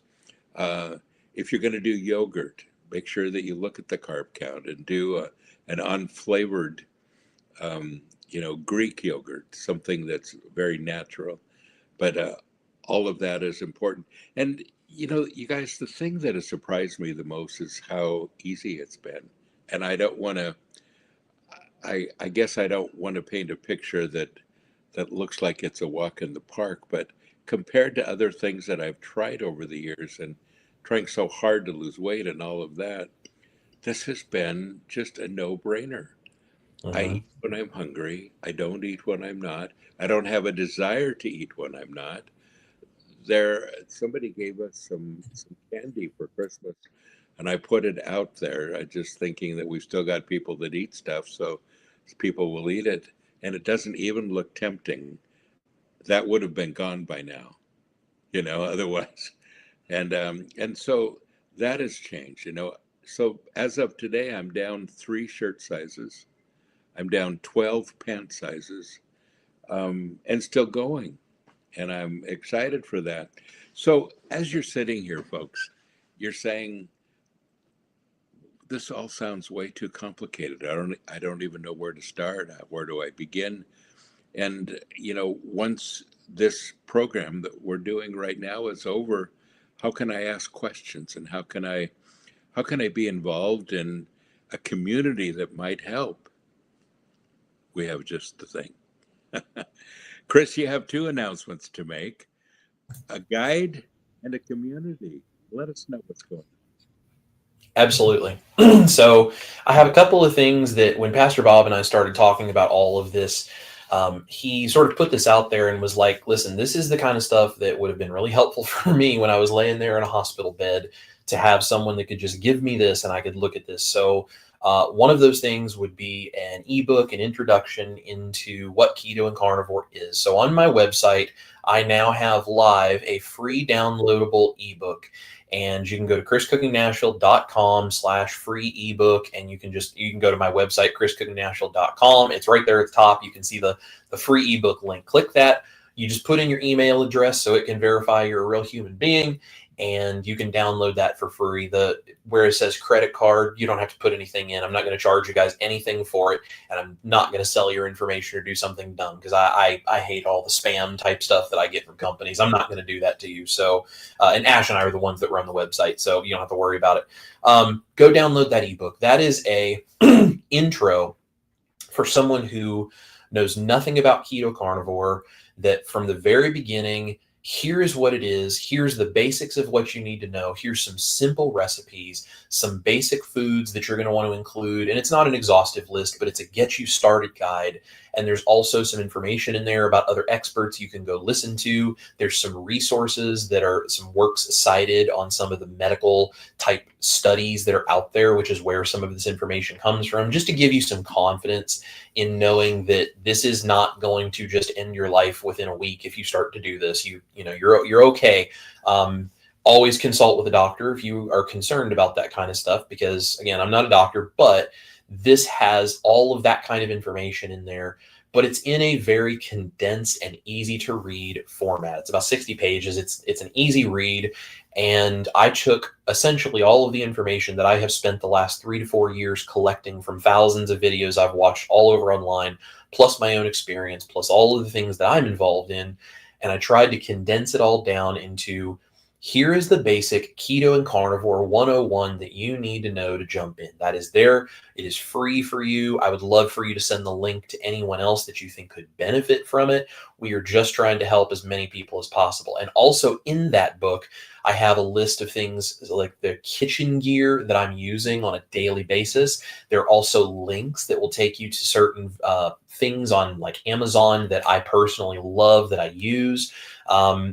If you're going to do yogurt, make sure that you look at the carb count and do an unflavored, Greek yogurt, something that's very natural. But all of that is important. And, you guys, the thing that has surprised me the most is how easy it's been. And I don't want to, I guess I don't want to paint a picture that looks like it's a walk in the park, but compared to other things that I've tried over the years and trying so hard to lose weight and all of that, this has been just a no-brainer. I eat when I'm hungry. I don't eat when I'm not. I don't have a desire to eat when I'm not. Somebody gave us some candy for Christmas, and I put it out there, just thinking that we've still got people that eat stuff, so people will eat it, and it doesn't even look tempting. That would have been gone by now, otherwise. And so that has changed, So as of today, I'm down 3 shirt sizes. I'm down 12 pant sizes, and still going. And I'm excited for that. So as you're sitting here, folks, you're saying, this all sounds way too complicated. I don't even know where to start. Where do I begin? And, once this program that we're doing right now is over, how can I ask questions, and how can I be involved in a community that might help? We have just the thing. Chris, you have 2 announcements to make, a guide and a community. Let us know what's going on. Absolutely. So I have a couple of things that when Pastor Bob and I started talking about all of this, he sort of put this out there and was like, listen, this is the kind of stuff that would have been really helpful for me when I was laying there in a hospital bed, to have someone that could just give me this and I could look at this. So one of those things would be an ebook, an introduction into what keto and carnivore is. So on my website, I now have live a free downloadable ebook. And you can go to chriscookingnashville.com/free ebook. And you can go to my website, chriscookingnashville.com. It's right there at the top. You can see the free ebook link. Click that. You just put in your email address so it can verify you're a real human being, and you can download that for free. Where it says credit card, you don't have to put anything in. I'm not going to charge you guys anything for it, and I'm not going to sell your information or do something dumb, because I hate all the spam type stuff that I get from companies. I'm not going to do that to you. So, and Ash and I are the ones that run the website, so you don't have to worry about it. Go download that ebook. That is a intro for someone who knows nothing about keto carnivore, that from the very beginning, here's what it is. Here's the basics of what you need to know. Here's some simple recipes, some basic foods that you're going to want to include. And it's not an exhaustive list, but it's a get you started guide. And there's also some information in there about other experts you can go listen to. There's some resources that are some works cited on some of the medical type studies that are out there, which is where some of this information comes from, just to give you some confidence in knowing that this is not going to just end your life within a week. If you start to do this, you're okay. Always consult with a doctor if you are concerned about that kind of stuff, because again, I'm not a doctor, but this has all of that kind of information in there, but it's in a very condensed and easy to read format. It's about 60 pages. It's an easy read. And I took essentially all of the information that I have spent the last 3 to 4 years collecting from thousands of videos I've watched all over online, plus my own experience, plus all of the things that I'm involved in. And I tried to condense it all down into, here is the basic keto and carnivore 101 that you need to know to jump in. That is there. It is free for you. I would love for you to send the link to anyone else that you think could benefit from it. We are just trying to help as many people as possible. And also in that book, I have a list of things like the kitchen gear that I'm using on a daily basis. There are also links that will take you to certain things on like Amazon that I personally love, that I use.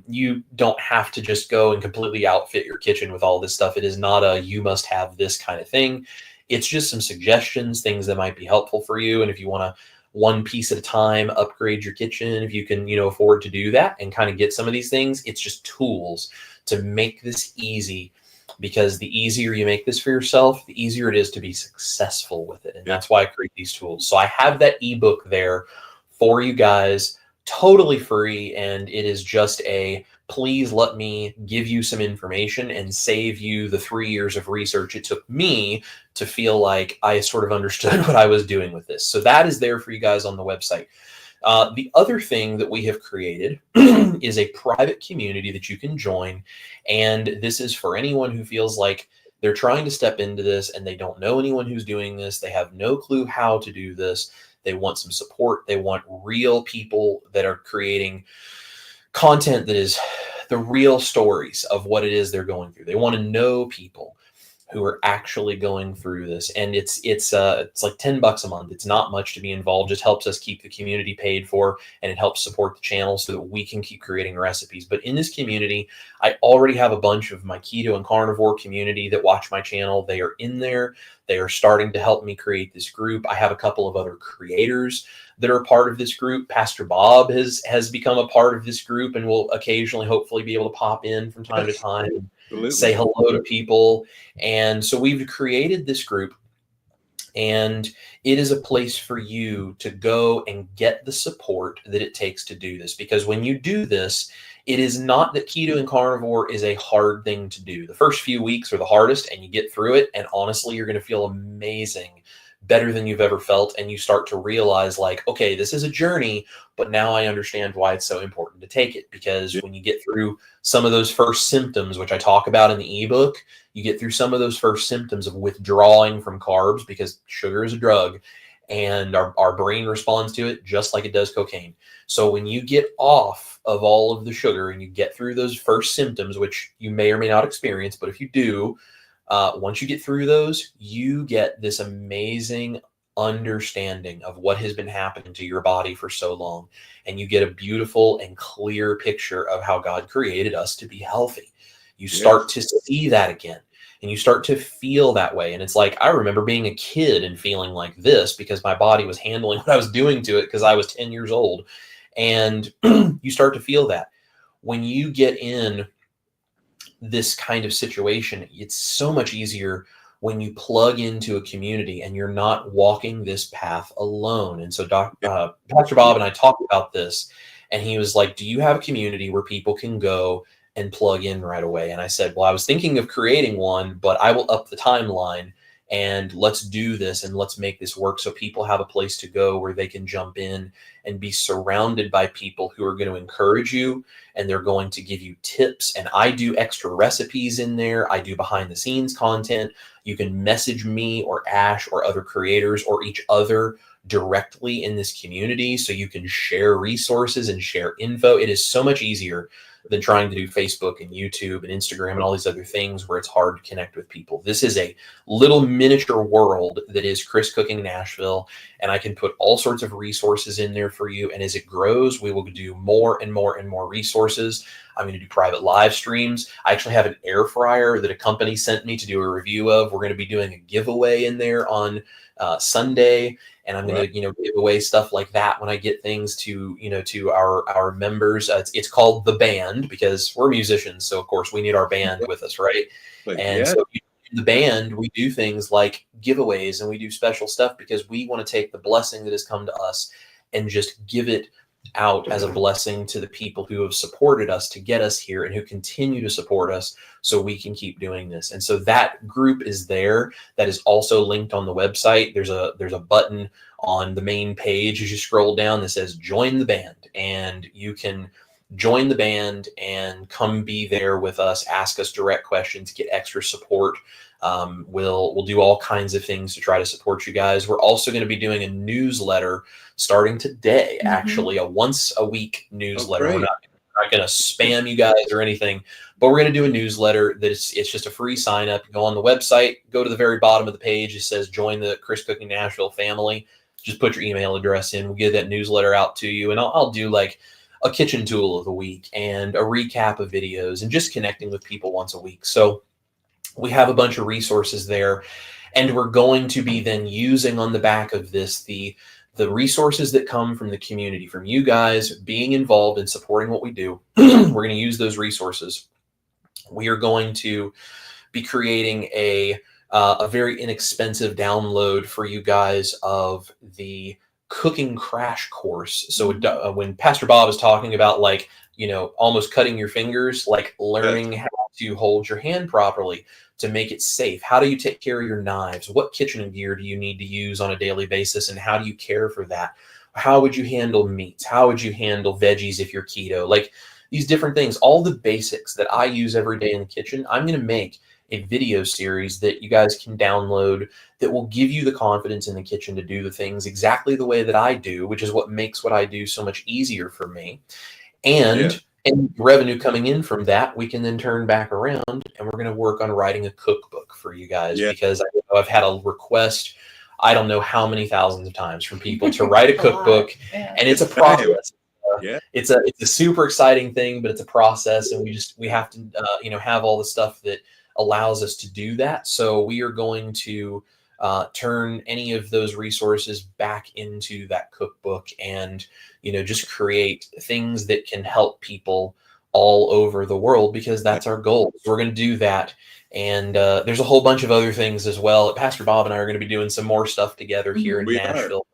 You don't have to just go and completely outfit your kitchen with all this stuff. It is not a you must have this kind of thing. It's just some suggestions, things that might be helpful for you. And if you want to one piece at a time upgrade your kitchen, if you can, afford to do that and kind of get some of these things, it's just tools to make this easy, because the easier you make this for yourself, the easier it is to be successful with it. And that's why I create these tools. So I have that ebook there for you guys, totally free. And it is just please let me give you some information and save you the 3 years of research it took me to feel like I sort of understood what I was doing with this. So that is there for you guys on the website. The other thing that we have created is a private community that you can join. And this is for anyone who feels like they're trying to step into this and they don't know anyone who's doing this. They have no clue how to do this. They want some support. They want real people that are creating content that is the real stories of what it is they're going through. They want to know people who are actually going through this. And it's like $10 a month. It's not much to be involved. Just helps us keep the community paid for, and it helps support the channel so that we can keep creating recipes. But in this community, I already have a bunch of my keto and carnivore community that watch my channel. They are in there. They are starting to help me create this group. I have a couple of other creators that are part of this group. Pastor Bob has become a part of this group and will occasionally, hopefully, be able to pop in from time to time, say hello to people. And so we've created this group, and it is a place for you to go and get the support that it takes to do this. Because when you do this, it is not that keto and carnivore is a hard thing to do. The first few weeks are the hardest, and you get through it. And honestly, you're going to feel amazing, better than you've ever felt. And you start to realize, like, okay, this is a journey, but now I understand why it's so important to take it. Because when you get through some of those first symptoms, which I talk about in the ebook, you get through some of those first symptoms of withdrawing from carbs, because sugar is a drug and our brain responds to it just like it does cocaine. So when you get off of all of the sugar and you get through those first symptoms, which you may or may not experience, but if you do, once you get through those, you get this amazing understanding of what has been happening to your body for so long. And you get a beautiful and clear picture of how God created us to be healthy. You start to see that again. and you start to feel that way. And it's like, I remember being a kid and feeling like this because my body was handling what I was doing to it because I was 10 years old. And you start to feel that. When you get in this kind of situation, it's so much easier when you plug into a community and you're not walking this path alone. And so Pastor Bob and I talked about this, and he was like, do you have a community where people can go and plug in right away? And I said, well, I was thinking of creating one, but I will up the timeline and let's do this and let's make this work so people have a place to go where they can jump in and be surrounded by people who are going to encourage you, and they're going to give you tips. And I do extra recipes in there. I do behind the scenes content. You can message me or Ash or other creators or each other directly in this community so you can share resources and share info. It is so much easier than trying to do Facebook and YouTube and Instagram and all these other things where it's hard to connect with people. This is a little miniature world that is Chris Cooking Nashville, and I can put all sorts of resources in there for you. And as it grows, we will do more and more and more resources. I'm going to do private live streams. I actually have an air fryer that a company sent me to do a review of. We're going to be doing a giveaway in there on Sunday. And I'm going to, give away stuff like that when I get things to, to our members. It's called The Band because we're musicians. So, of course, we need our band with us, right? And so in the band, we do things like giveaways and we do special stuff because we want to take the blessing that has come to us and just give it out as a blessing to the people who have supported us to get us here and who continue to support us so we can keep doing this. And so that group is there. That is also linked on the website. There's a button on the main page as you scroll down that says join the band, and you can join the band and come be there with us, ask us direct questions, get extra support. We'll do all kinds of things to try to support you guys. We're also going to be doing a newsletter starting today, actually, a once a week newsletter. We're not going to spam you guys or anything, but we're going to do a newsletter that it's just a free sign up. Go on the website, go to the very bottom of the page. It says join the Chris Cooking Nashville family. Just put your email address in. We'll get that newsletter out to you, and I'll do like a kitchen tool of the week and a recap of videos and just connecting with people once a week. So we have a bunch of resources there, and we're going to be then using on the back of this the resources that come from the community, from you guys being involved in supporting what we do. We're going to use those resources. We are going to be creating a very inexpensive download for you guys of the cooking crash course. So when Pastor Bob is talking about almost cutting your fingers, like learning how to hold your hand properly to make it safe. How do you take care of your knives? What kitchen gear do you need to use on a daily basis? And how do you care for that? How would you handle meats? How would you handle veggies if you're keto? Like these different things, all the basics that I use every day in the kitchen, I'm going to make a video series that you guys can download that will give you the confidence in the kitchen to do the things exactly the way that I do, which is what makes what I do so much easier for me. And revenue coming in from that, we can then turn back around and we're going to work on writing a cookbook for you guys because I've had a request, I don't know how many thousands of times from people to write a cookbook, and it's a process. It's a super exciting thing, but it's a process, and we have to have all the stuff that allows us to do that. So we are going to turn any of those resources back into that cookbook and just create things that can help people all over the world, because that's our goal. So we're going to do that. And there's a whole bunch of other things as well. Pastor Bob and I are going to be doing some more stuff together here in Nashville.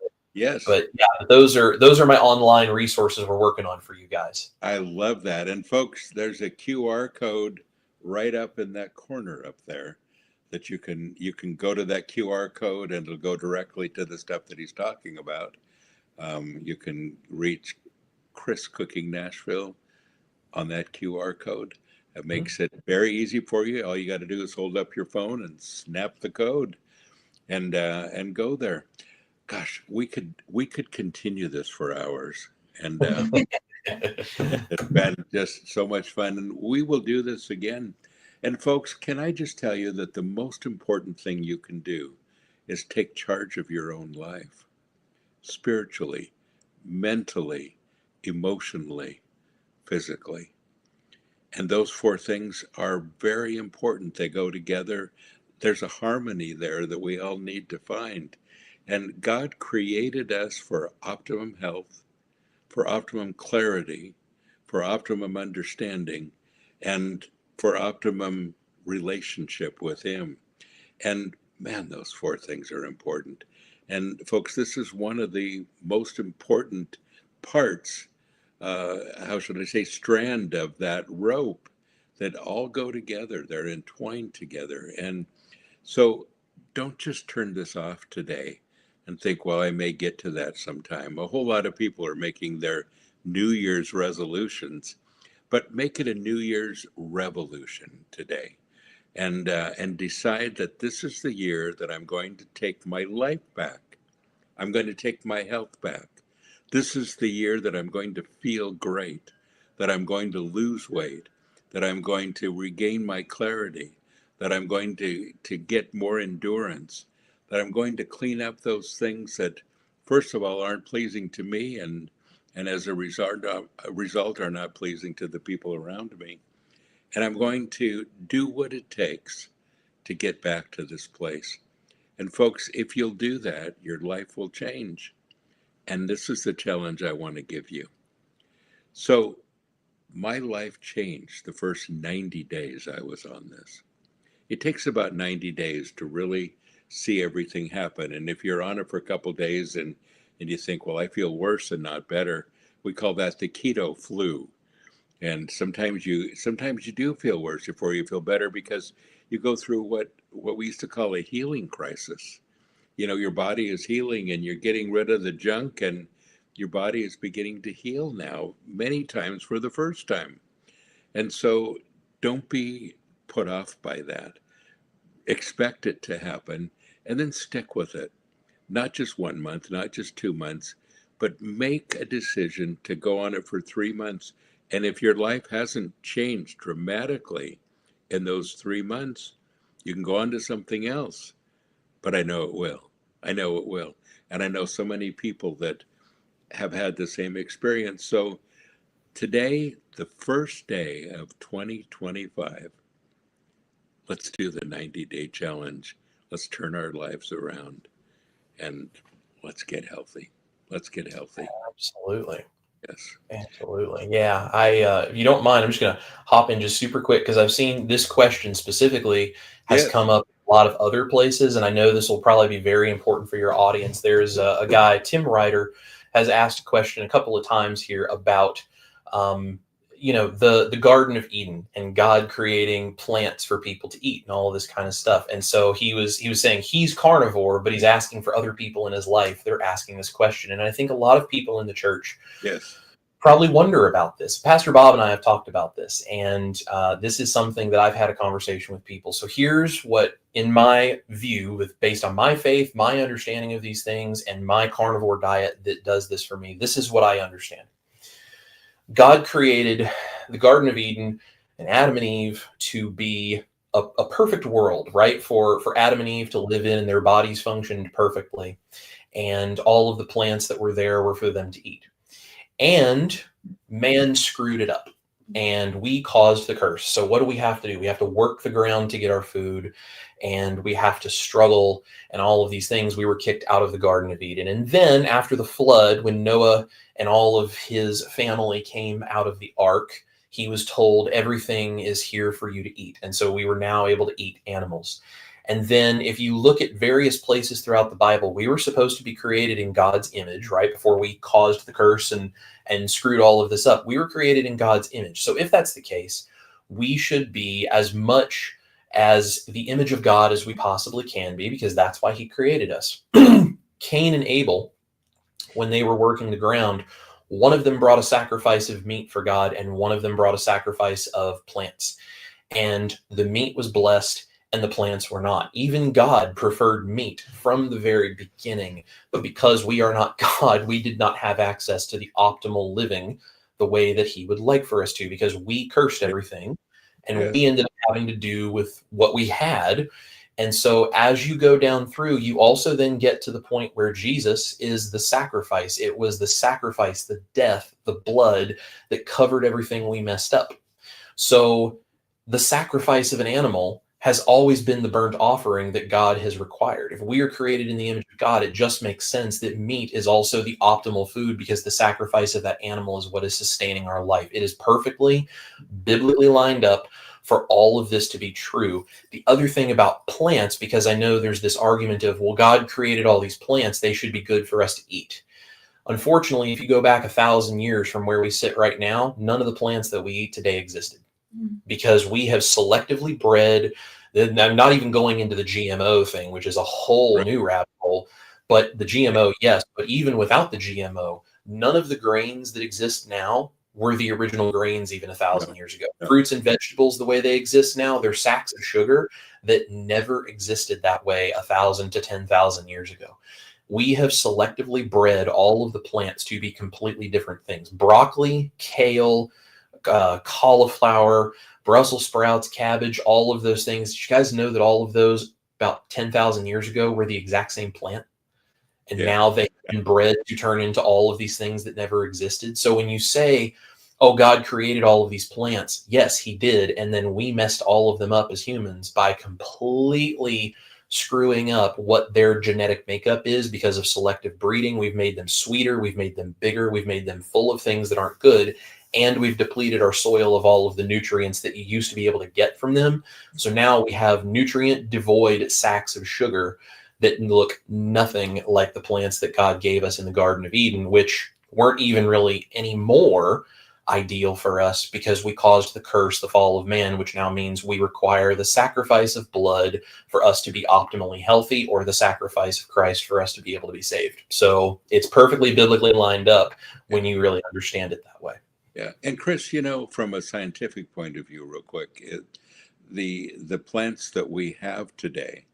But those are my online resources we're working on for you guys. I love that. And folks, there's a QR code right up in that corner up there that you can go to that QR code and it'll go directly to the stuff that he's talking about. You can reach Chris Cooking Nashville on that QR code. It makes it very easy for you. All you got to do is hold up your phone and snap the code and go there. Gosh, we could continue this for hours, and it's been just so much fun, and we will do this again. And folks, can I just tell you that the most important thing you can do is take charge of your own life, spiritually, mentally, emotionally, physically. And those four things are very important. They go together. There's a harmony there that we all need to find. And God created us for optimum health, for optimum clarity, for optimum understanding, and for optimum relationship with Him. And man, those four things are important. And folks, this is one of the most important parts, how should I say, strand of that rope that all go together. They're entwined together. And so don't just turn this off today and think, well, I may get to that sometime. A whole lot of people are making their New Year's resolutions, but make it a New Year's revolution today. And decide that this is the year that I'm going to take my life back. I'm going to take my health back. This is the year that I'm going to feel great, that I'm going to lose weight, that I'm going to regain my clarity, that I'm going to get more endurance, that I'm going to clean up those things that, first of all, aren't pleasing to me and as a result are not pleasing to the people around me. And I'm going to do what it takes to get back to this place. And folks, if you'll do that, your life will change. And this is the challenge I want to give you. So my life changed the first 90 days I was on this. It takes about 90 days to really see everything happen. And if you're on it for a couple of days and you think, well, I feel worse and not better, we call that the keto flu. And sometimes you do feel worse before you feel better because you go through what we used to call a healing crisis. Your body is healing and you're getting rid of the junk, and your body is beginning to heal now, many times for the first time. And so don't be put off by that. Expect it to happen and then stick with it. Not just 1 month, not just 2 months, but make a decision to go on it for 3 months. And if your life hasn't changed dramatically in those 3 months, you can go on to something else. But I know it will. I know it will. And I know so many people that have had the same experience. So today, the first day of 2025, let's do the 90-day challenge. Let's turn our lives around and let's get healthy. Let's get healthy. Absolutely. Yes. Absolutely. Yeah. If you don't mind, I'm just going to hop in just super quick because I've seen this question specifically has Yes. come up a lot of other places. And I know this will probably be very important for your audience. There's a guy, Tim Ryder, has asked a question a couple of times here about, the Garden of Eden and God creating plants for people to eat and all of this kind of stuff. And so he was saying he's carnivore, but he's asking for other people in his life. They're asking this question. And I think a lot of people in the church Yes. probably wonder about this. Pastor Bob and I have talked about this, and this is something that I've had a conversation with people. So here's what, in my view, based on my faith, my understanding of these things, and my carnivore diet that does this for me, this is what I understand. God created the Garden of Eden and Adam and Eve to be a perfect world, right? For Adam and Eve to live in, and their bodies functioned perfectly. And all of the plants that were there were for them to eat. And man screwed it up, and we caused the curse. So what do we have to do? We have to work the ground to get our food, and we have to struggle and all of these things. We were kicked out of the Garden of Eden. And then after the flood, when Noah and all of his family came out of the ark, he was told everything is here for you to eat. And so we were now able to eat animals. And then if you look at various places throughout the Bible, we were supposed to be created in God's image, right? Before we caused the curse and screwed all of this up, we were created in God's image. So if that's the case, we should be as much as the image of God as we possibly can be, because that's why he created us. Cain and Abel, when they were working the ground, one of them brought a sacrifice of meat for God, and one of them brought a sacrifice of plants. And the meat was blessed, and the plants were not. Even God preferred meat from the very beginning. But because we are not God, we did not have access to the optimal living the way that he would like for us to, because we cursed everything, and Yes. we ended up having to do with what we had. And so as you go down through, you also then get to the point where Jesus is the sacrifice. It was the sacrifice, the death, the blood that covered everything we messed up. So the sacrifice of an animal has always been the burnt offering that God has required. If we are created in the image of God, it just makes sense that meat is also the optimal food, because the sacrifice of that animal is what is sustaining our life. It is perfectly biblically lined up for all of this to be true. The other thing about plants, because I know there's this argument of, well, God created all these plants, they should be good for us to eat. Unfortunately, if you go back 1,000 years from where we sit right now, none of the plants that we eat today existed, because we have selectively bred. I'm not even going into the GMO thing, which is a whole Right. new rabbit hole. But the GMO, yes, but even without the GMO, none of the grains that exist now were the original grains even 1,000 years ago. No. Fruits and vegetables, the way they exist now, they're sacks of sugar that never existed that way 1,000 to 10,000 years ago. We have selectively bred all of the plants to be completely different things. Broccoli, kale, cauliflower, Brussels sprouts, cabbage, all of those things. Did you guys know that all of those about 10,000 years ago were the exact same plant? And now they've been bred to turn into all of these things that never existed. So when you say, oh, God created all of these plants, yes, he did. And then we messed all of them up as humans by completely screwing up what their genetic makeup is because of selective breeding. We've made them sweeter. We've made them bigger. We've made them full of things that aren't good. And we've depleted our soil of all of the nutrients that you used to be able to get from them. So now we have nutrient devoid sacks of sugar that look nothing like the plants that God gave us in the Garden of Eden, which weren't even really any more ideal for us because we caused the curse, the fall of man, which now means we require the sacrifice of blood for us to be optimally healthy, or the sacrifice of Christ for us to be able to be saved. So it's perfectly biblically lined up when you really understand it that way. Yeah. And Chris, from a scientific point of view, real quick, the plants that we have today,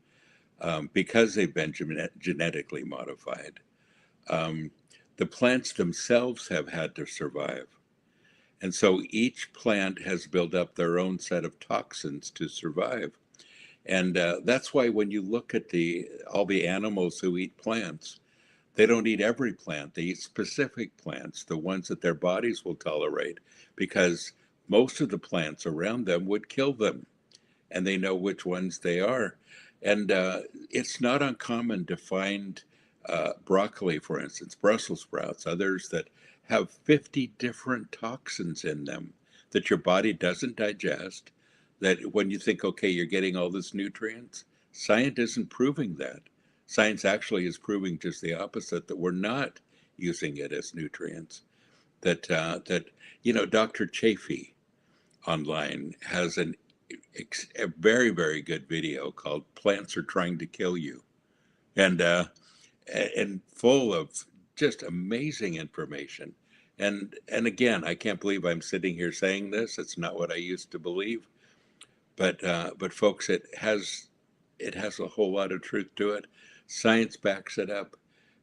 because they've been genetically modified, the plants themselves have had to survive. And so each plant has built up their own set of toxins to survive. And that's why when you look at all the animals who eat plants, they don't eat every plant. They eat specific plants, the ones that their bodies will tolerate, because most of the plants around them would kill them, and they know which ones they are. And it's not uncommon to find broccoli, for instance, Brussels sprouts, others that have 50 different toxins in them that your body doesn't digest. That when you think, okay, you're getting all this nutrients, science isn't proving that. Science actually is proving just the opposite, that we're not using it as nutrients. That Dr. Chafee online has a very, very good video called "Plants Are Trying to Kill You," and full of just amazing information. And again, I can't believe I'm sitting here saying this. It's not what I used to believe, but folks, it has a whole lot of truth to it. Science backs it up,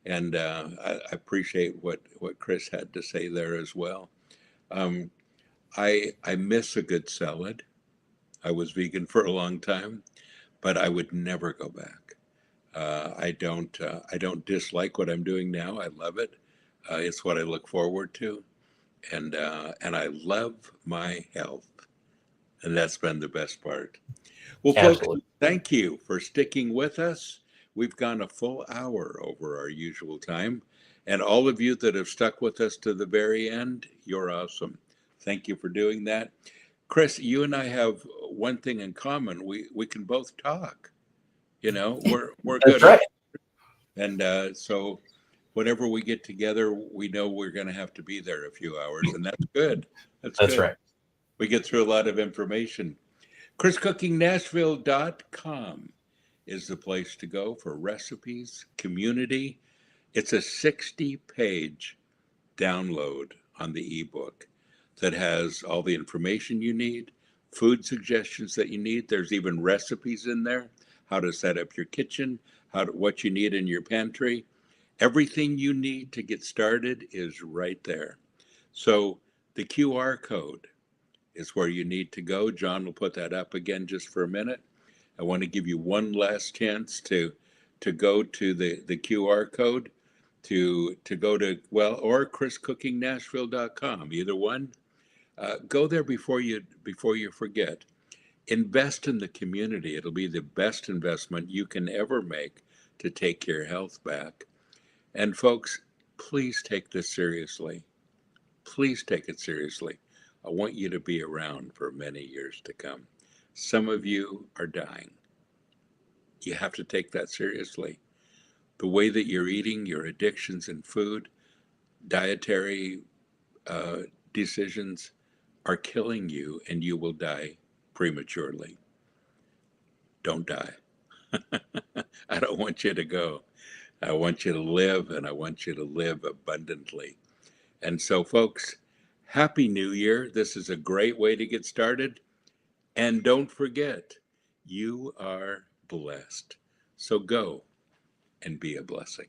and I appreciate what Chris had to say there as well. Um, I miss a good salad. I was vegan for a long time, but I would never go back. I don't dislike what I'm doing now. I love it. It's what I look forward to, and I love my health, and that's been the best part. Well, folks, Absolutely. thank you for sticking with us. We've gone a full hour over our usual time, and all of you that have stuck with us to the very end, you're awesome. Thank you for doing that. Chris, you and I have one thing in common. We can both talk. We're That's good at right. it. And so whenever we get together, we know we're going to have to be there a few hours, and that's good. That's That's good. right. We get through a lot of information. ChrisCookingNashville.com is the place to go for recipes, community. It's a 60-page download on the ebook that has all the information you need, food suggestions that you need. There's even recipes in there, how to set up your kitchen, what you need in your pantry. Everything you need to get started is right there. So the QR code is where you need to go. John will put that up again just for a minute. I want to give you one last chance to go to the QR code to go to, well, or chriscookingnashville.com, either one. Go there before you forget. Invest in the community. It'll be the best investment you can ever make to take your health back. And folks, please take this seriously. Please take it seriously. I want you to be around for many years to come. Some of you are dying. You have to take that seriously. The way that you're eating, your addictions in food, dietary uh, decisions are killing you, and you will die prematurely. Don't die. I don't want you to go. I want you to live, and I want you to live abundantly. And so, folks, Happy New Year. This is a great way to get started. And don't forget, you are blessed. So go and be a blessing.